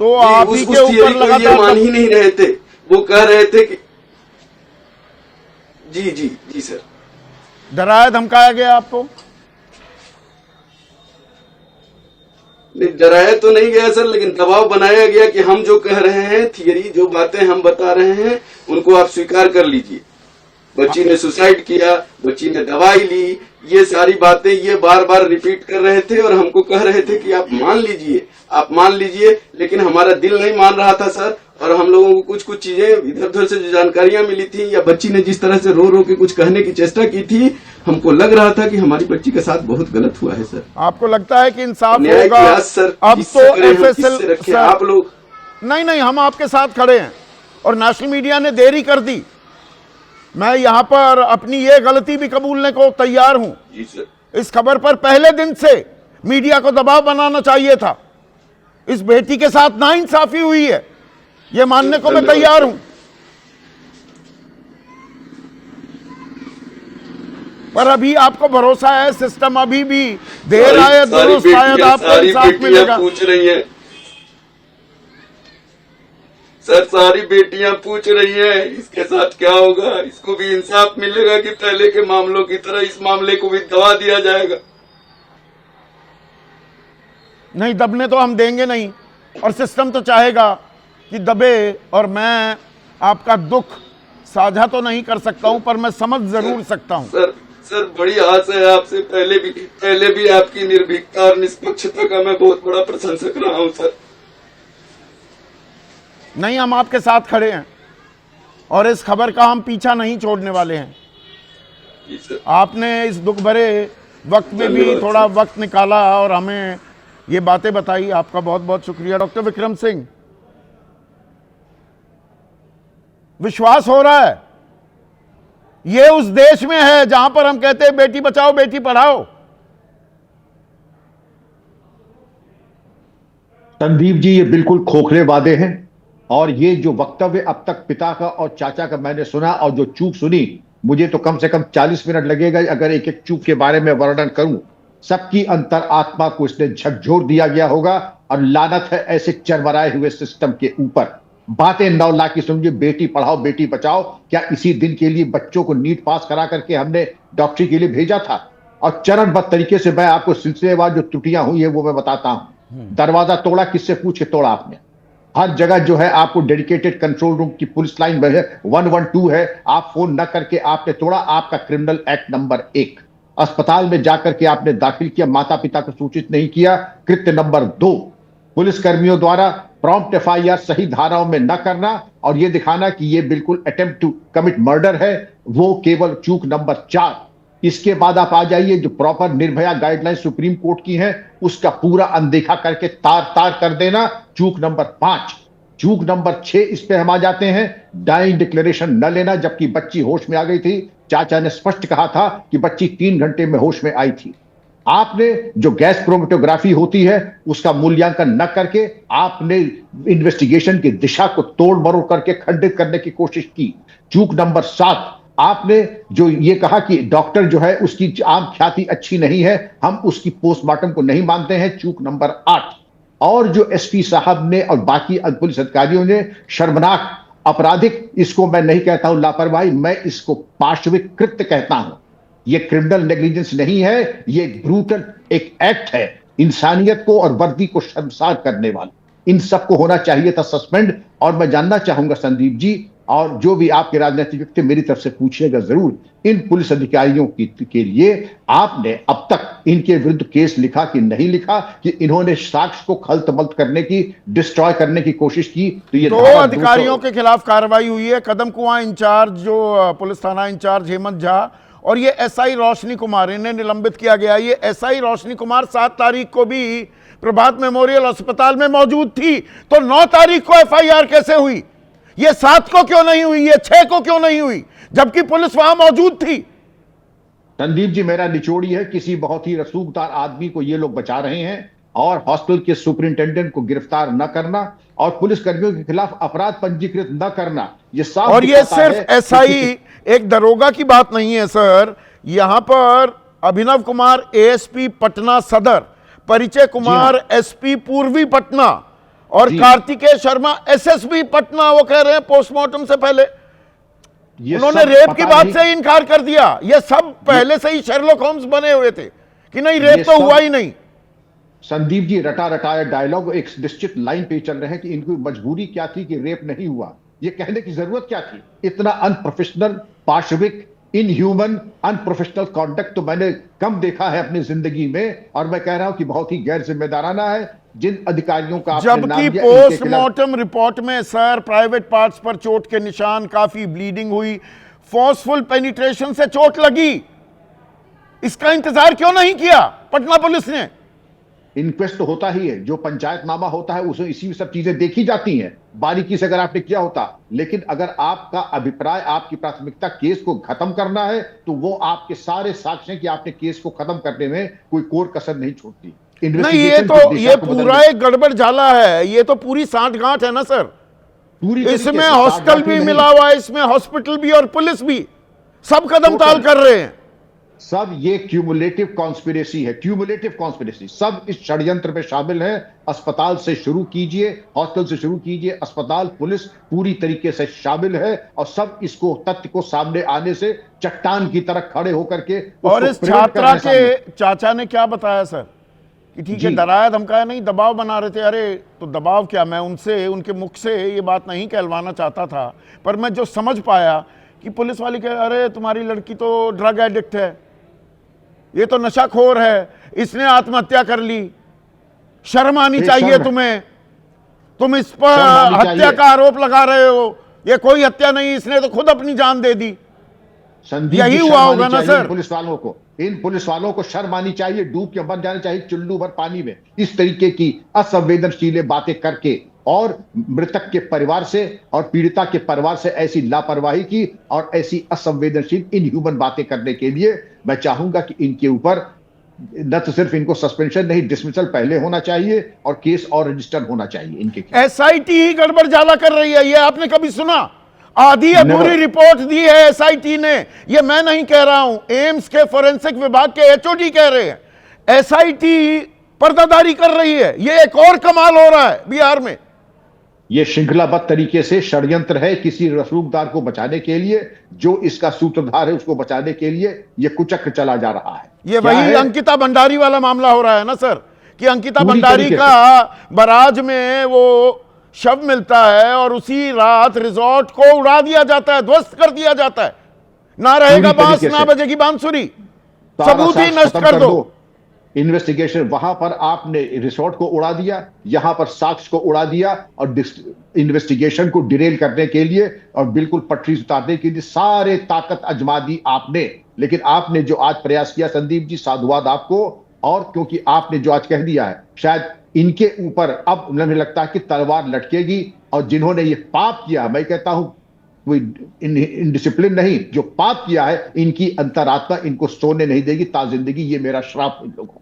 तो आप ही के ऊपर ये लगातार मान ही नहीं रहे थे। वो कह रहे थे कि जी जी जी सर। डराया धमकाया गया आपको? नहीं, डराया तो नहीं गया सर, लेकिन दबाव बनाया गया कि हम जो कह रहे हैं, थियरी जो बातें हम बता रहे हैं, उनको आप स्वीकार कर लीजिए। बच्ची ने सुसाइड किया, बच्ची ने दवाई ली, ये सारी बातें ये बार बार रिपीट कर रहे थे और हमको कह रहे थे कि आप मान लीजिए, आप मान लीजिए, लेकिन हमारा दिल नहीं मान रहा था सर। और हम लोगों को कुछ कुछ चीजें इधर उधर से जो जानकारियां मिली थी, या बच्ची ने जिस तरह से रो रो के कुछ कहने की चेष्टा की थी, हमको लग रहा था कि हमारी बच्ची के साथ बहुत गलत हुआ है सर। आपको लगता है कि इंसाफ न्याय होगा? की आस सर, अब किससे तो करें हम, एफएसएल किससे रखें? सर, आप लोग नहीं, हम आपके साथ खड़े हैं और नेशनल मीडिया ने देरी कर दी। मैं यहां पर अपनी ये गलती भी कबूलने को तैयार हूं। जी सर, इस खबर पर पहले दिन से मीडिया को दबाव बनाना चाहिए था। इस बेटी के साथ नाइंसाफी हुई है, यह मानने को मैं तैयार हूं, पर अभी आपको भरोसा है सिस्टम अभी भी देर आए दुरुस्त, शायद आपको इंसाफ मिलेगा। पूछ रही हैं सर, सारी बेटियां पूछ रही हैं इसके साथ क्या होगा, इसको भी इंसाफ मिलेगा कि पहले के मामलों की तरह इस मामले को भी दबा दिया जाएगा? नहीं, दबने तो हम देंगे नहीं, और सिस्टम तो चाहेगा कि दबे। और मैं आपका दुख साझा तो नहीं कर सकता हूं, पर मैं समझ जरूर सकता हूं। सर बड़ी आस है आपसे, पहले भी आपकी निर्भीकता और निष्पक्षता का मैं बहुत बड़ा प्रशंसक रहा हूं सर। नहीं, हम आपके साथ खड़े हैं और इस खबर का हम पीछा नहीं छोड़ने वाले हैं। आपने इस दुख भरे वक्त में भी थोड़ा वक्त निकाला और हमें ये बातें बताई, आपका बहुत बहुत शुक्रिया। डॉक्टर विक्रम सिंह, विश्वास हो रहा है ये उस देश में है जहां पर हम कहते हैं बेटी बचाओ बेटी पढ़ाओ? संदीप जी, ये बिल्कुल खोखले वादे हैं, और ये जो वक्तव्य अब तक पिता का और चाचा का मैंने सुना और जो चूक सुनी, मुझे तो कम से कम 40 मिनट लगेगा अगर एक एक चूक के बारे में वर्णन करूं। सबकी अंतरात्मा को इसने झकझोर दिया गया होगा, और लानत है ऐसे चरमराए हुए सिस्टम के ऊपर। बातें 9 लाख की समझिए, बेटी पढ़ाओ बेटी बचाओ, क्या इसी दिन के लिए बच्चों को नीट पास करा करके हमने डॉक्टरी के लिए भेजा था? और चरणबद्ध तरीके से मैं आपको सिलसिलेवार जो त्रुटियां हुई है वो मैं बताता हूं। दरवाजा तोड़ा, किससे पूछ के तोड़ा आपने? हर जगह जो है आपको डेडिकेटेड कंट्रोल रूम की पुलिस लाइन में है, 112 है, आप फोन न करके आपने तोड़ा, आपका क्रिमिनल एक्ट नंबर 1। अस्पताल में जाकर के आपने दाखिल किया, माता पिता को सूचित नहीं किया, कृत्य नंबर 2। पुलिस कर्मियों द्वारा प्रॉम्प्ट एफआईआर सही धाराओं में न करना और यह दिखाना कि यह बिल्कुल अटेम्प्ट टू कमिट मर्डर है, वो केवल चूक नंबर 4। इसके बाद आप आ जाइए, जो proper Nirbhaya guideline supreme court की है उसका पूरा अनदेखा करके तार तार कर देना, चूक नंबर 5। चूक नंबर 6 इस पे हम आ जाते हैं, डाइंग डिक्लेरेशन न लेना जबकि बच्ची होश में आ गई थी। चाचा ने स्पष्ट कहा था कि बच्ची 3 घंटे में होश में आई थी। आपने जो गैस क्रोमेटोग्राफी होती है उसका मूल्यांकन न करके आपने इन्वेस्टिगेशन की दिशा को तोड़ मरोड़ करके खंडित करने की कोशिश की। चूक नंबर 7, आपने जो ये कहा कि डॉक्टर जो है उसकी आम ख्याति अच्छी नहीं है, हम उसकी पोस्टमार्टम को नहीं मानते हैं, चूक नंबर 8। और जो एसपी साहब ने और बाकी पुलिस अधिकारियों ने शर्मनाक आपराधिक, इसको मैं नहीं कहता हूं लापरवाही, मैं इसको पाशविक कृत्य कहता हूं। ये क्रिमिनल नेग्लिजेंस नहीं है, ये ब्रूटल एक एक्ट है, इंसानियत को और वर्दी को शर्मसार करने वाला। इन सबको होना चाहिए था सस्पेंड। और मैं जानना चाहूंगा संदीप जी, और जो भी आपके राजनीतिक व्यक्ति मेरी तरफ से पूछिएगा जरूर, इन पुलिस अधिकारियों के लिए आपने अब तक इनके विरुद्ध केस लिखा कि नहीं लिखा, कि इन्होंने साक्ष्य को खलतमल्त करने की, डिस्ट्रॉय करने की कोशिश की? तो ये दो अधिकारियों के खिलाफ कार्रवाई हुई है, कदम कुआं इंचार्ज जो पुलिस थाना इंचार्ज हेमंत झा और ये एसआई रोशनी कुमार, इन्हें निलंबित किया गया। ये एसआई रोशनी कुमार 7 तारीख को भी प्रभात मेमोरियल अस्पताल में मौजूद थी, तो 9 तारीख को एफआईआर कैसे हुई? ये 7 को क्यों नहीं हुई? ये 6 को क्यों नहीं हुई, जबकि पुलिस वहां मौजूद थी? संदीप जी, मेरा निचोड़ी है, किसी बहुत ही रसूखदार आदमी को ये लोग बचा रहे हैं और हॉस्पिटल के सुपरिंटेंडेंट को गिरफ्तार न करना और पुलिस कर्मियों के खिलाफ अपराध पंजीकृत न करना, ये साफ और ये दिखाता सिर्फ है एसआई एक दरोगा की बात नहीं है सर, यहां पर अभिनव कुमार एएसपी पटना सदर, परिचय कुमार एसपी पूर्वी पटना और कार्तिकेय शर्मा एसएसपी पटना, वो कह रहे हैं पोस्टमार्टम से पहले उन्होंने रेप की बात से इनकार कर दिया। ये सब पहले से ही शेरलॉक होम्स बने हुए थे कि नहीं, रेप तो हुआ ही नहीं। संदीप जी, रटा रटाया डायलॉग एक निश्चित लाइन पे चल रहे हैं कि इनकी मजबूरी क्या थी कि रेप नहीं हुआ, ये कहने की जरूरत क्या थी? इतना अनप्रोफेशनल, पाशविक, इनह्यूमन, अनप्रोफेशनल कॉन्डक्ट तो मैंने कम देखा है अपनी जिंदगी में, और मैं कह रहा हूं कि बहुत ही गैर जिम्मेदाराना है जिन अधिकारियों का आपने नाम जबकि लिया। पोस्टमार्टम रिपोर्ट में सर प्राइवेट पार्ट्स पर चोट के निशान, काफी ब्लीडिंग हुई, फोर्सफुल पेनिट्रेशन से चोट लगी, इसका इंतजार क्यों नहीं किया पटना पुलिस ने? इंक्वेस्ट तो होता ही है, जो पंचायतनामा होता है उसमें इसी सब चीजें देखी जाती हैं बारीकी से, अगर आपने किया होता। लेकिन अगर आपका अभिप्राय, आपकी प्राथमिकता केस को खत्म करना है, तो वो आपके सारे साक्ष्य हैं कि आपने केस को खत्म करने में कोई कोर कसर नहीं छोड़ती। नहीं, ये पूरा एक गड़बड़ झाला है, ये तो पूरी सांठगांठ है ना सर। पूरी इसमें हॉस्टल भी मिला हुआ है, इसमें हॉस्पिटल भी और पुलिस भी, सब कदम ताल कर रहे हैं। सब ये क्यूमुलेटिव कॉन्स्पिरेसी है, क्यूमुलेटिव कॉन्स्पिरेसी, सब इस षड्यंत्र में शामिल है। अस्पताल से शुरू कीजिए, हॉस्टल से शुरू कीजिए, अस्पताल, पुलिस पूरी तरीके से शामिल है और सब इसको तथ्य को सामने आने से चट्टान की तरह खड़े होकर के। और इस छात्रा के चाचा ने क्या बताया सर कि ठीक है, डराया धमकाया नहीं, दबाव बना रहे थे। अरे तो दबाव क्या, मैं उनसे, उनके मुख से ये बात नहीं कहलवाना चाहता था, पर मैं जो समझ पाया कि पुलिस वाले कह, अरे तुम्हारी लड़की तो ड्रग एडिक्ट है, ये तो नशाखोर है, इसने आत्महत्या कर ली, शर्म आनी चाहिए तुम्हें, तुम इस पर हत्या का आरोप लगा रहे हो, ये कोई हत्या नहीं, इसने तो खुद अपनी जान दे दी। यही हुआ होगा ना सर? पुलिस वालों को, इन पुलिस वालों को शर्म आनी चाहिए, डूब के मर जाने चाहिए चुल्लू भर पानी में, इस तरीके की असंवेदनशील बातें करके, और मृतक के परिवार से और पीड़िता के परिवार से ऐसी लापरवाही की और ऐसी असंवेदनशील इनह्यूमन बातें करने के लिए मैं चाहूंगा कि इनके ऊपर न तो सिर्फ इनको सस्पेंशन नहीं, डिसमिसल पहले होना चाहिए और केस और रजिस्टर होना चाहिए इनके। एसआईटी ही गड़बड़ जाला कर रही है, ये आपने कभी सुना? आधी अधूरी रिपोर्ट दी है एसआईटी ने, ये मैं नहीं कह रहा हूं, एम्स के फोरेंसिक विभाग के एचओडी कह रहे हैं। एसआईटी पर्दादारी कर रही है, ये एक और कमाल हो रहा है बिहार में। ये श्रृंखलाबद्ध तरीके से षड्यंत्र है किसी रसूखदार को बचाने के लिए, जो इसका सूत्रधार है उसको बचाने के लिए ये कुचक्र चला जा रहा है। ये वही अंकिता भंडारी वाला मामला हो रहा है ना सर, कि अंकिता भंडारी का बराज में वो शव मिलता है और उसी रात रिजॉर्ट को उड़ा दिया जाता है, ध्वस्त कर दिया जाता है, ना रहेगा बांस ना बजेगी बांसुरी, सबूत ही नष्ट कर दो। इन्वेस्टिगेशन, वहां पर आपने रिसोर्ट को उड़ा दिया, यहां पर साक्ष्य को उड़ा दिया और इन्वेस्टिगेशन को डिरेल करने के लिए और बिल्कुल पटरी उतारने के लिए सारे ताकत आजमा दी आपने। लेकिन आपने जो आज प्रयास किया संदीप जी, साधुवाद आपको, और क्योंकि आपने जो आज कह दिया है, शायद इनके ऊपर अब मुझे लगता है कि तलवार लटकेगी, और जिन्होंने ये पाप किया, मैं कहता हूं कोई इनडिसिप्लिन नहीं, जो पाप किया है, इनकी अंतरात्मा इनको सोने नहीं देगी ताजिंदगी, ये मेरा श्राप इन लोगों को।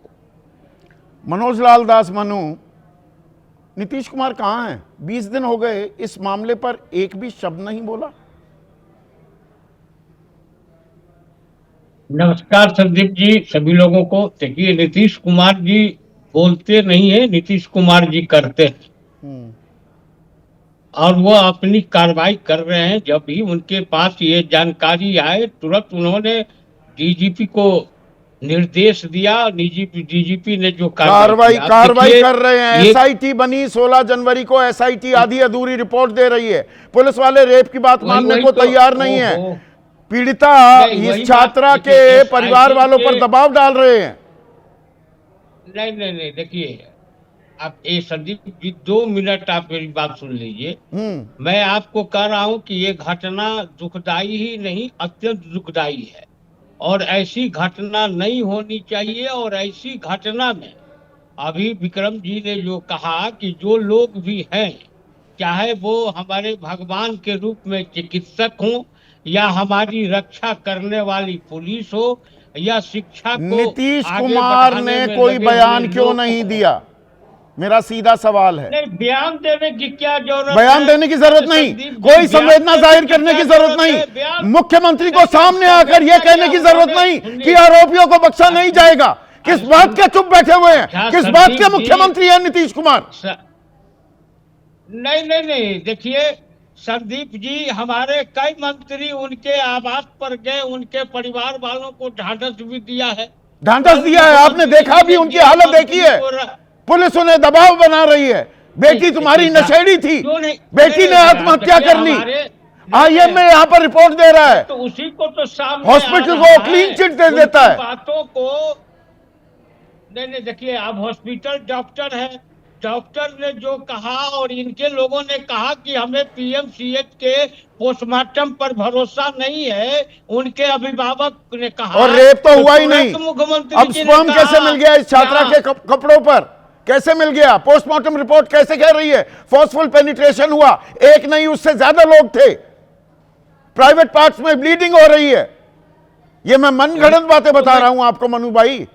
मनोज लाल दास मनु, नीतीश कुमार कहां हैं? 20 दिन हो गए, इस मामले पर एक भी शब्द नहीं बोला। नमस्कार संदीप जी, सभी लोगों को। देखिए, नीतीश कुमार जी बोलते नहीं है, नीतीश कुमार जी करते हैं, और वो अपनी कार्रवाई कर रहे हैं। जब भी उनके पास ये जानकारी आए, तुरंत उन्होंने डीजीपी को निर्देश दिया, डीजीपी ने जो कार्रवाई कर रहे हैं। ये एसआईटी बनी 16 जनवरी को, एसआईटी आधी अधूरी रिपोर्ट दे रही है। पुलिस वाले रेप की बात मानने को तैयार नहीं है। पीड़िता इस छात्रा के परिवार वालों पर दबाव डाल रहे हैं। नहीं, देखिए आप संदीप जी 2 मिनट आप मेरी बात सुन लीजिए। मैं आपको कह रहा हूं कि ये घटना दुखदाई ही नहीं, अत्यंत दुखदाई है और ऐसी घटना नहीं होनी चाहिए। और ऐसी घटना में अभी विक्रम जी ने जो कहा कि जो लोग भी हैं, चाहे वो हमारे भगवान के रूप में चिकित्सक हों या हमारी रक्षा करने वाली पुलिस हो या शिक्षा को, नीतीश कुमार ने कोई बयान क्यों नहीं दिया? मेरा सीधा सवाल है। नहीं, बयान देने की क्या जरूरत है? बयान देने की जरूरत नहीं, कोई संवेदना जाहिर करने की जरूरत नहीं, मुख्यमंत्री को सामने आकर यह कहने की जरूरत नहीं कि आरोपियों को बख्शा नहीं जाएगा। किस बात के चुप बैठे हुए हैं? किस बात के मुख्यमंत्री है नीतीश कुमार? नहीं, देखिए संदीप जी, हमारे कई मंत्री उनके आवास पर गए, उनके परिवार वालों को ढांढस भी दिया है। ढांढस दिया है, आपने देखा भी, उनकी हालत देखी है। पुलिस उन्हें दबाव बना रही है। बेटी तुम्हारी नशेड़ी थी, बेटी ने आत्महत्या कर ली, आईएमए यहाँ पर रिपोर्ट दे रहा है, तो उसी को तो सामने हॉस्पिटल को क्लीन चिट दे देता है। बातों को नहीं, देखिए आप हॉस्पिटल डॉक्टर है, डॉक्टर ने जो कहा और इनके लोगों ने कहा कि हमें पीएमसीएच के पोस्टमार्टम पर भरोसा नहीं है, उनके अभिभावक ने कहा। और रेप तो हुआ ही नहीं। मुख्यमंत्री अब स्पर्म कैसे मिल गया इस छात्रा के कपड़ों पर? कैसे मिल गया? पोस्टमार्टम रिपोर्ट कैसे कह रही है फोर्सफुल पेनिट्रेशन हुआ? एक नहीं, उससे ज्यादा लोग थे। प्राइवेट पार्ट्स में ब्लीडिंग हो रही है। ये मैं मनगढ़ंत बातें बता रहा हूं आपको मनु भाई।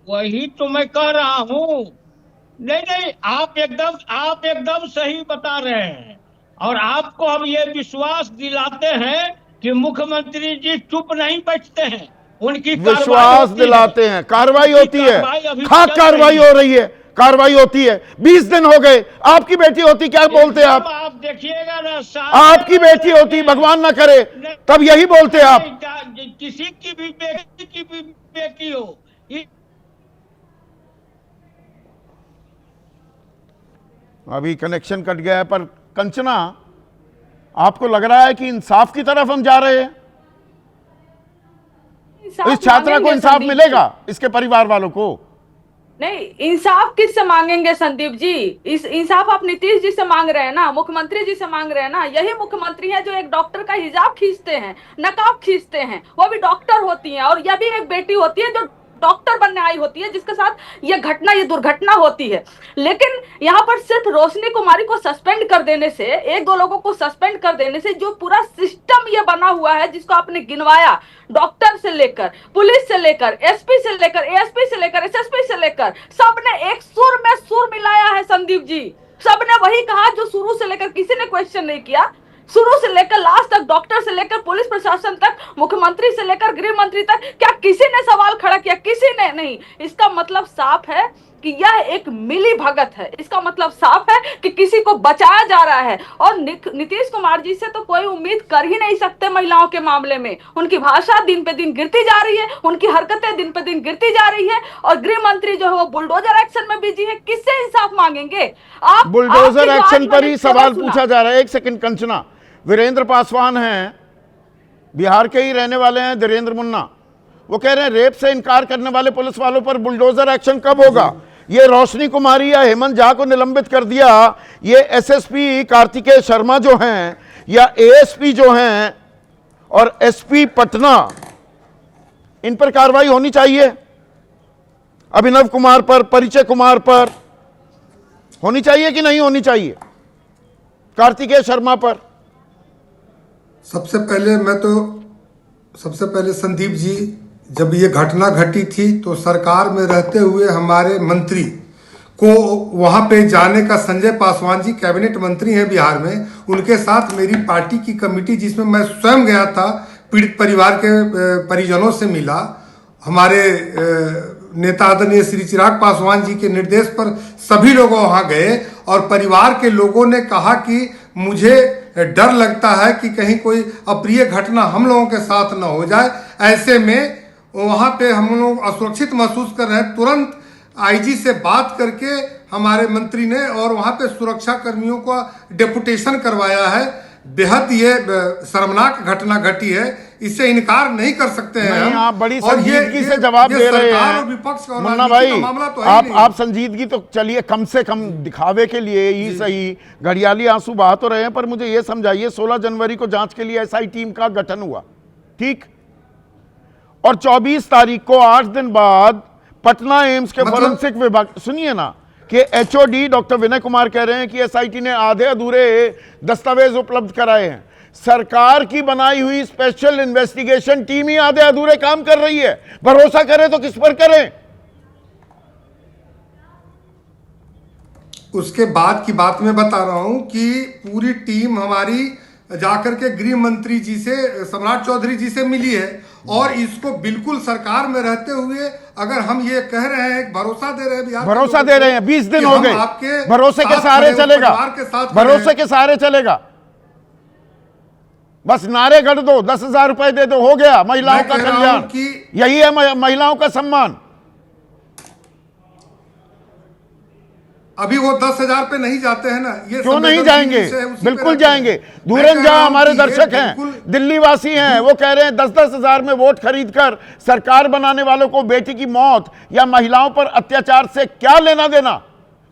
वही तो मैं कह रहा हूं। नहीं, आप एकदम सही बता रहे हैं और आपको हम ये विश्वास दिलाते हैं कि मुख्यमंत्री जी चुप नहीं बैठते हैं, उनकी विश्वास दिलाते हैं। कार्रवाई होती है, खाक कार्रवाई हो रही है, कार्रवाई होती है। 20 दिन हो गए। आपकी बेटी होती, क्या बोलते आप? आप देखिएगा ना, आपकी बेटी होती, भगवान ना करे, तब यही बोलते आप। किसी की भी बेटी हो। अभी कनेक्शन कट गया है, पर कंचना, आपको लग रहा है कि इंसाफ की तरफ हम जा रहे हैं? इस छात्रा को इंसाफ मिलेगा, इसके परिवार वालों को? नहीं, इंसाफ किससे मांगेंगे संदीप जी? इस इंसाफ आप नीतीश जी से मांग रहे हैं ना, मुख्यमंत्री जी से मांग रहे हैं ना। यही मुख्यमंत्री है जो एक डॉक्टर का हिजाब खींचते हैं, नकाब खींचते हैं, वो भी डॉक्टर होती हैं। और यह भी एक बेटी होती है जो डॉक्टर बनने आई होती है, जिसके साथ ये दुर्घटना होती है। लेकिन यहाँ पर सिर्फ रोशनी कुमारी को सस्पेंड कर देने से, 1-2 लोगों को सस्पेंड कर देने से, जो पूरा सिस्टम ये बना हुआ है जिसको आपने गिनवाया, डॉक्टर से लेकर पुलिस से लेकर एसपी से लेकर एएसपी से लेकर एसएसपी से लेकर, सबने एक सुर में सुर मिलाया है संदीप जी। सबने वही कहा जो शुरू से लेकर किसी ने क्वेश्चन नहीं किया। शुरू से लेकर लास्ट तक, डॉक्टर से लेकर पुलिस प्रशासन तक, मुख्यमंत्री से लेकर गृह मंत्री तक, क्या किसी ने सवाल खड़ा किया? किसी ने नहीं। इसका मतलब साफ है कि यह एक मिली भगत है। इसका मतलब साफ है कि किसी को बचाया जा रहा है। और नीतीश कुमार जी से तो कोई उम्मीद कर ही नहीं सकते महिलाओं के मामले में। उनकी भाषा दिन पे दिन गिरती जा रही है, उनकी हरकतें दिन पे दिन गिरती जा रही है। और गृह मंत्री जो है वो बुलडोजर एक्शन में बिजी है। किससे इंसाफ मांगेंगे आप? बुलडोजर एक्शन पर ही सवाल पूछा जा रहा है। एक सेकंड कंचना, वीरेंद्र पासवान हैं, बिहार के ही रहने वाले हैं, धीरेन्द्र मुन्ना, वो कह रहे हैं रेप से इनकार करने वाले पुलिस वालों पर बुलडोजर एक्शन कब होगा? ये रोशनी कुमारी या हेमंत झा को निलंबित कर दिया, ये एसएसपी कार्तिकेय शर्मा जो हैं या एएसपी जो हैं और एसपी पटना, इन पर कार्रवाई होनी चाहिए। अभिनव कुमार पर, परिचय कुमार पर होनी चाहिए कि नहीं होनी चाहिए? कार्तिकेय शर्मा पर? सबसे पहले संदीप जी, जब ये घटना घटी थी तो सरकार में रहते हुए हमारे मंत्री को वहां पे जाने का, संजय पासवान जी कैबिनेट मंत्री हैं बिहार में, उनके साथ मेरी पार्टी की कमेटी, जिसमें मैं स्वयं गया था, पीड़ित परिवार के परिजनों से मिला। हमारे नेता आदरणीय श्री चिराग पासवान जी के निर्देश पर सभी लोग वहां गए और परिवार के लोगों ने कहा कि मुझे डर लगता है कि कहीं कोई अप्रिय घटना हम लोगों के साथ न हो जाए। ऐसे में वहाँ पे हम लोग असुरक्षित महसूस कर रहे हैं। तुरंत आईजी से बात करके हमारे मंत्री ने और वहाँ पे सुरक्षा कर्मियों का डेपुटेशन करवाया है। बेहद ये शर्मनाक घटना घटी है, इससे इनकार नहीं कर सकते हैं नहीं, हम। आप बड़ी और संजीदगी से जवाब दे रहे सरकार और हैं विपक्ष का मुन्ना राजनीति भाई। का मामला तो है ही नहीं। आप संजीदगी तो चलिए कम से कम दिखावे के लिए ही सही घड़ियाली आंसू बहा तो रहे हैं, पर मुझे ये समझाइए 16 जनवरी को जांच के लिए एसआई टीम का गठन हुआ, ठीक, और 24 तारीख को 8 दिन बाद पटना एम्स के फोरेंसिक विभाग, सुनिए ना, कि एचओडी डॉक्टर विनय कुमार कह रहे हैं कि एसआईटी ने आधे अधूरे दस्तावेज उपलब्ध कराए हैं। सरकार की बनाई हुई स्पेशल इन्वेस्टिगेशन टीम ही आधे अधूरे काम कर रही है। भरोसा करें तो किस पर करें? उसके बाद की बात मैं बता रहा हूं कि पूरी टीम हमारी जाकर के गृह मंत्री जी से, सम्राट चौधरी जी से मिली है, और इसको बिल्कुल सरकार में रहते हुए अगर हम ये कह रहे हैं, भरोसा दे रहे हैं बिहार, भरोसा दे रहे हैं, 20 दिन हो गए, आपके भरोसे के सहारे चलेगा, भरोसे के सहारे चलेगा। बस नारे गढ़ दो, 10,000 रुपए दे दो, हो गया महिलाओं का कल्याण। यही है महिलाओं का सम्मान। अभी वो 10,000 पे नहीं जाते हैं ना, ये क्यों नहीं जाएंगे? बिल्कुल जाएंगे। दूरन जहां हमारे दर्शक हैं, दिल्ली वासी हैं, वो कह रहे हैं 10-10 हजार में वोट खरीदकर सरकार बनाने वालों को बेटी की मौत या महिलाओं पर अत्याचार से क्या लेना देना?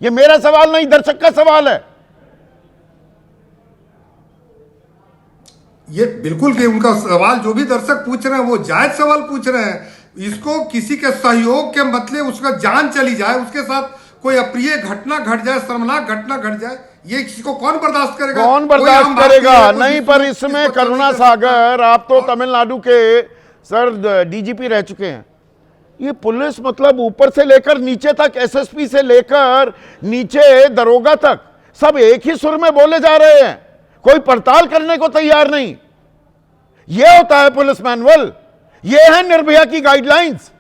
ये मेरा सवाल नहीं, दर्शक का सवाल है। ये बिल्कुल कि उनका सवाल जो भी दर्शक पूछ रहे हैं वो जायज सवाल पूछ रहे हैं। इसको किसी के सहयोग के मतलब उसका जान चली जाए, उसके साथ कोई अप्रिय घटना घट जाए, शर्मनाक घटना घट जाए, ये किसी को कौन बर्दाश्त करेगा? कौन बर्दाश्त करेगा? नहीं, पर इसमें करुणा सागर, आप तो तमिलनाडु के सर डीजीपी रह चुके हैं। ये पुलिस मतलब ऊपर से लेकर नीचे तक, एसएसपी से लेकर नीचे दरोगा तक, सब एक ही सुर में बोले जा रहे हैं, कोई पड़ताल करने को तैयार नहीं। यह होता है पुलिस मैनुअल, यह है निर्भया की गाइडलाइंस।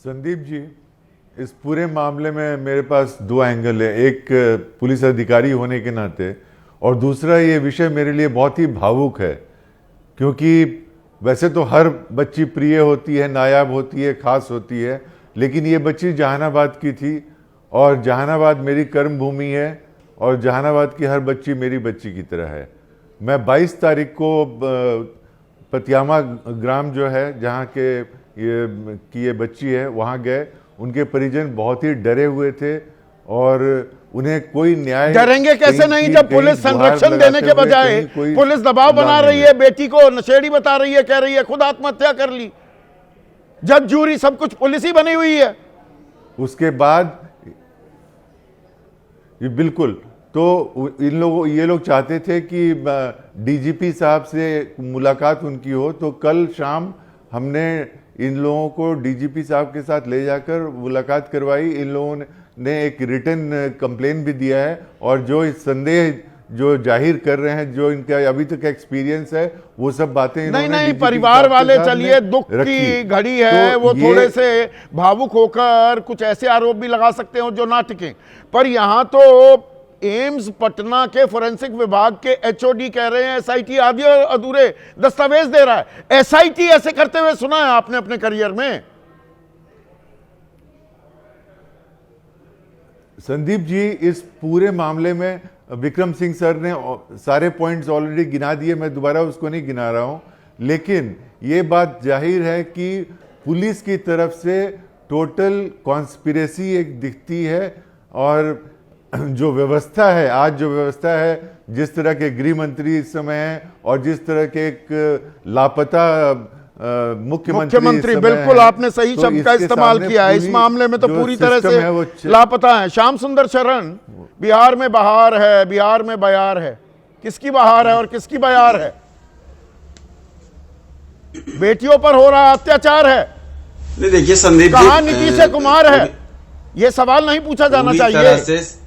संदीप जी, इस पूरे मामले में मेरे पास 2 एंगल है। एक पुलिस अधिकारी होने के नाते, और दूसरा ये विषय मेरे लिए बहुत ही भावुक है, क्योंकि वैसे तो हर बच्ची प्रिय होती है, नायाब होती है, खास होती है, लेकिन ये बच्ची जहानाबाद की थी, और जहानाबाद मेरी कर्म भूमि है, और जहानाबाद की हर बच्ची मेरी बच्ची की तरह है। मैं 22 तारीख को पतियामा ग्राम जो है जहाँ के ये बच्ची है, वहाँ गए। उनके परिजन बहुत ही डरे हुए थे, और उन्हें कोई न्याय, डरेंगे कैसे नहीं जब पुलिस संरक्षण देने के बजाय पुलिस दबाव बना रही है, बेटी को नशेड़ी बता रही है, कह रही है खुद आत्महत्या कर ली, जज जूरी सब कुछ पुलिस ही बनी हुई है। उसके बाद बिल्कुल, तो ये लोग चाहते थे कि डीजीपी साहब से मुलाकात उनकी हो, तो कल शाम हमने इन लोगों को डीजीपी साहब के साथ ले जाकर मुलाकात करवाई। इन लोगों ने एक रिटन कंप्लेन भी दिया है, और जो इस संदेह जो जाहिर कर रहे हैं, जो इनका अभी तक एक्सपीरियंस है, वो सब बातें नहीं, परिवार वाले चलिए दुख की घड़ी है, वो थोड़े से भावुक होकर कुछ ऐसे आरोप भी लगा सकते हो जो ना टिके, पर यहां तो एम्स पटना के फोरेंसिक विभाग के एचओडी कह रहे हैं एसआईटी आधे अधूरे दस्तावेज दे रहा है। एसआईटी ऐसे करते हुए सुना है आपने अपने करियर में? संदीप जी, इस पूरे मामले में विक्रम सिंह सर ने सारे पॉइंट्स ऑलरेडी गिना दिए, मैं दोबारा उसको नहीं गिना रहा हूं, लेकिन ये बात जाहिर है कि पुलिस की तरफ से टोटल कॉन्स्पिरेसी एक दिखती है, और जो व्यवस्था है, आज जो व्यवस्था है, जिस तरह के गृह मंत्री इस समय हैं, और जिस तरह के एक लापता मुख्यमंत्री, बिल्कुल आपने सही शब्द का इस्तेमाल किया है। इस मामले में तो पूरी तरह से लापता है। श्याम सुंदर शरण, बिहार में बहार है, बिहार में बयार है, किसकी बहार है और किसकी बयार है? बेटियों पर हो रहा अत्याचार है। नहीं, देखिए संदीप जी, कहां नीतीश कुमार है? यह सवाल नहीं पूछा जाना चाहिए।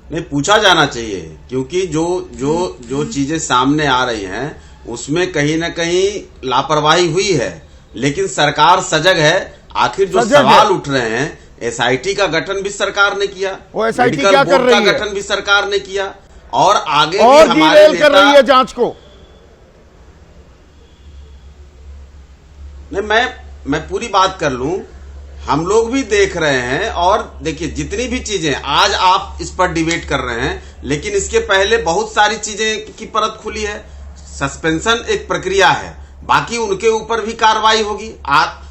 नहीं, पूछा जाना चाहिए, क्योंकि जो चीजें सामने आ रही हैं उसमें कहीं ना कहीं लापरवाही हुई है, लेकिन सरकार सजग है। आखिर जो सवाल उठ रहे हैं, एसआईटी का गठन भी सरकार ने किया, वो एसआईटी क्या कर रही है? गठन भी सरकार ने किया, और आगे और भी हमारे डीरेल कर रही है जांच को। नहीं, मैं पूरी बात कर लूं, हम लोग भी देख रहे हैं। और देखिए, जितनी भी चीजें आज आप इस पर डिबेट कर रहे हैं, लेकिन इसके पहले बहुत सारी चीजें की परत खुली है। सस्पेंशन एक प्रक्रिया है, बाकी उनके ऊपर भी कार्रवाई होगी,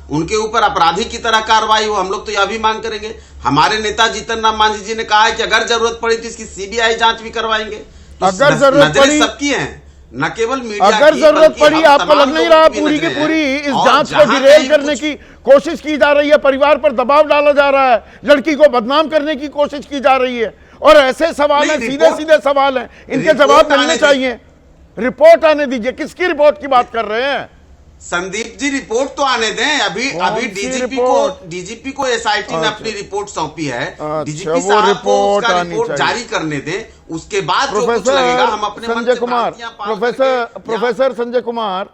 उनके ऊपर अपराधी की तरह कार्रवाई हो। हम लोग तो यह भी मांग करेंगे। हमारे नेता जीतन राम मांझी जी ने कहा है कि अगर जरूरत पड़ी तो इसकी सीबीआई जांच भी करवाएंगे। तो अगर जरूरत पड़ी, सबकी है, न केवल मीडिया अगर की, जरूरत बल्कि पड़ी, हम आपको तमाम लग नहीं लोगों रहा की पूरी की नजरें पूरी हैं। इस और जांच को जहां डिरेल कहीं करने कुछ की कोशिश की जा रही है, परिवार पर दबाव डाला जा रहा है, लड़की को बदनाम करने की कोशिश की जा रही है। और ऐसे सवाल हैं, सीधे सीधे सवाल हैं, इनके जवाब मिलने चाहिए। रिपोर्ट आने दीजिए। किसकी रिपोर्ट की बात कर रहे हैं? संदीप जी, रिपोर्ट तो आने दें। अभी डीजीपी को एसआईटी ने अपनी रिपोर्ट सौंपी है। डीजीपी साहब को उसका रिपोर्ट जारी करने दें, उसके बाद जो कुछ लगेगा हम अपने संजय कुमार, प्रोफेसर संजय कुमार,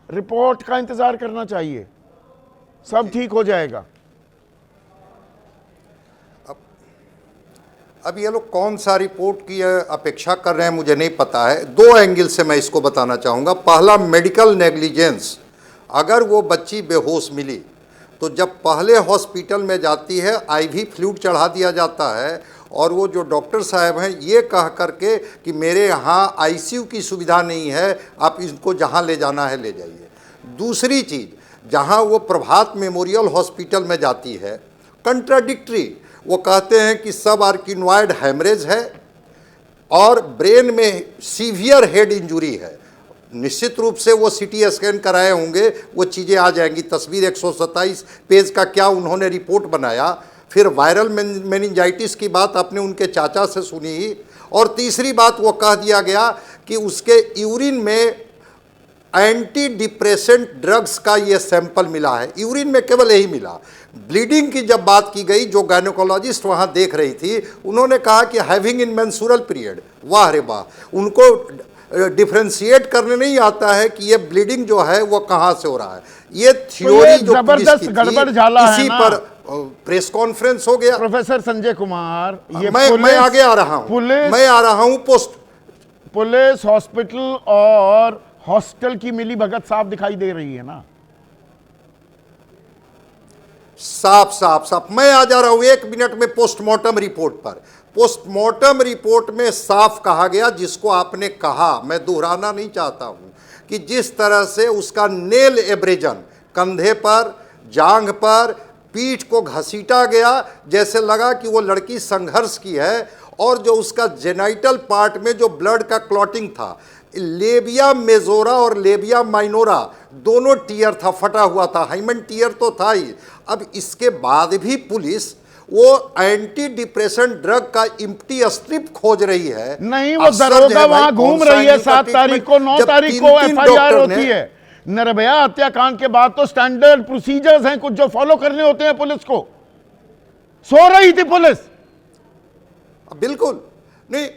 रिपोर्ट का इंतजार करना चाहिए, सब ठीक हो जाएगा। अब ये लोग कौन सा रिपोर्ट की अपेक्षा कर रहे हैं मुझे नहीं पता है। दो एंगल से मैं इसको बताना चाहूँगा। पहला, मेडिकल नेग्लिजेंस। अगर वो बच्ची बेहोश मिली तो जब पहले हॉस्पिटल में जाती है आईवी फ्लूइड चढ़ा दिया जाता है, और वो जो डॉक्टर साहब हैं ये कह करके कि मेरे यहाँ आईसीयू की सुविधा नहीं है, आप इनको जहाँ ले जाना है ले जाइए। दूसरी चीज़, जहाँ वो प्रभात मेमोरियल हॉस्पिटल में जाती है, कंट्राडिक्टरी, वो कहते हैं कि सब आर्किनॉइड हैमरेज है और ब्रेन में सीवियर हेड इंजुरी है। निश्चित रूप से वो सीटी स्कैन कराए होंगे, वो चीज़ें आ जाएंगी। तस्वीर 127 पेज का क्या उन्होंने रिपोर्ट बनाया। फिर वायरल मेनिंजाइटिस की बात आपने उनके चाचा से सुनी। और तीसरी बात, वो कह दिया गया कि उसके यूरिन में एंटी डिप्रेसेंट ड्रग्स का ये सैंपल मिला है। यूरिन में केवल यही मिला। ब्लीडिंग की जब बात की गई, जो गायनोकोलॉजिस्ट वहाँ देख रही थी, उन्होंने कहा कि हैविंग इन मेंस्ट्रुअल पीरियड। वाह रे वाह, उनको डिफ्रेंशिएट करने नहीं आता है कि ये ब्लीडिंग जो है वो कहाँ से हो रहा है। ये थ्योरी जो जबरदस्त गड़बड़ झाला है इसी पर प्रेस कॉन्फ्रेंस हो गया। प्रोफेसर संजय कुमार, ये मैं आगे आ रहा हूँ, मैं आ रहा हूँ। पुलिस, हॉस्पिटल और हॉस्टल की मिली भगत साफ दिखाई दे रही है ना, साफ साफ साफ। मैं आ जा रहा हूं 1 मिनट में पोस्टमार्टम रिपोर्ट पर। पोस्टमार्टम रिपोर्ट में साफ कहा गया, जिसको आपने कहा, मैं दोहराना नहीं चाहता हूं, कि जिस तरह से उसका नेल एब्रेजन कंधे पर, जांघ पर, पीठ को घसीटा गया, जैसे लगा कि वो लड़की संघर्ष की है। और जो उसका जेनाइटल पार्ट में जो ब्लड का क्लॉटिंग था, लेबिया मेजोरा और लेबिया माइनोरा दोनों टीयर था, फटा हुआ था। हाइमन टीयर तो था ही। अब इसके बाद भी पुलिस वो एंटी डिप्रेशन ड्रग का इम्प्टी स्ट्रिप खोज रही है। नहीं, वो दरोगा वहां घूम रही है। 7 तारीख को, 9 तारीख को एफआईआर होती है। निर्भया हत्याकांड के बाद तो स्टैंडर्ड प्रोसीजर्स हैं कुछ जो फॉलो करने होते हैं पुलिस को। सो रही थी पुलिस। बिल्कुल नहीं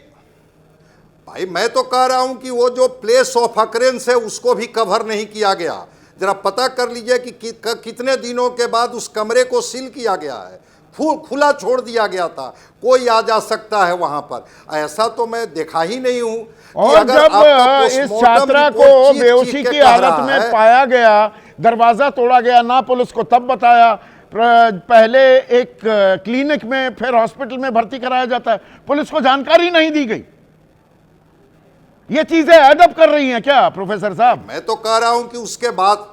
भाई, मैं तो कह रहा हूं कि वो जो प्लेस ऑफ अकरेंस है उसको भी कवर नहीं किया गया। जरा पता कर लीजिए कि कितने दिनों के बाद उस कमरे को सील किया गया है, खुला छोड़ दिया गया था, कोई आ जा सकता है वहां पर। ऐसा तो मैं देखा ही नहीं हूं। और जब इस छात्रा को बेहोशी की हालत में पाया गया, दरवाजा तोड़ा गया ना, पुलिस को तब बताया। पहले एक क्लिनिक में, फिर हॉस्पिटल में भर्ती कराया जाता है, पुलिस को जानकारी नहीं दी गई। ये चीजें एडअप कर रही हैं क्या प्रोफेसर साहब? मैं तो कह रहा हूं कि उसके बाद,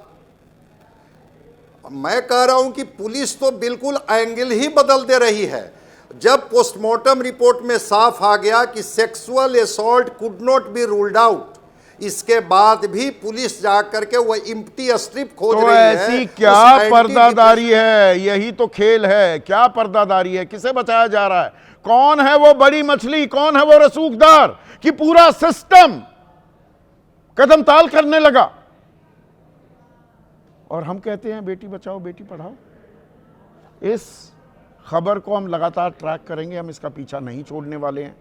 मैं कह रहा हूं कि पुलिस तो बिल्कुल एंगल ही बदल दे रही है। जब पोस्टमार्टम रिपोर्ट में साफ आ गया कि sexual assault could not be ruled out, इसके बाद भी पुलिस जाकर के वो इम्प्टी स्ट्रिप खोज रही है। ऐसी क्या पर्दादारी है? यही तो खेल है। क्या पर्दादारी है? किसे बचाया जा रहा है? कौन है वो बड़ी मछली, कौन है वो रसूखदार कि पूरा सिस्टम कदम ताल करने लगा? और हम कहते हैं बेटी बचाओ बेटी पढ़ाओ। इस खबर को हम लगातार ट्रैक करेंगे, हम इसका पीछा नहीं छोड़ने वाले हैं।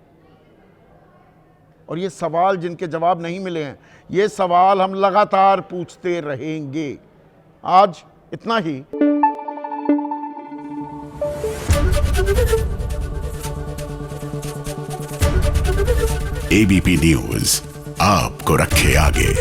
और ये सवाल जिनके जवाब नहीं मिले हैं, ये सवाल हम लगातार पूछते रहेंगे। आज इतना ही। एबीपी न्यूज आपको रखे आगे।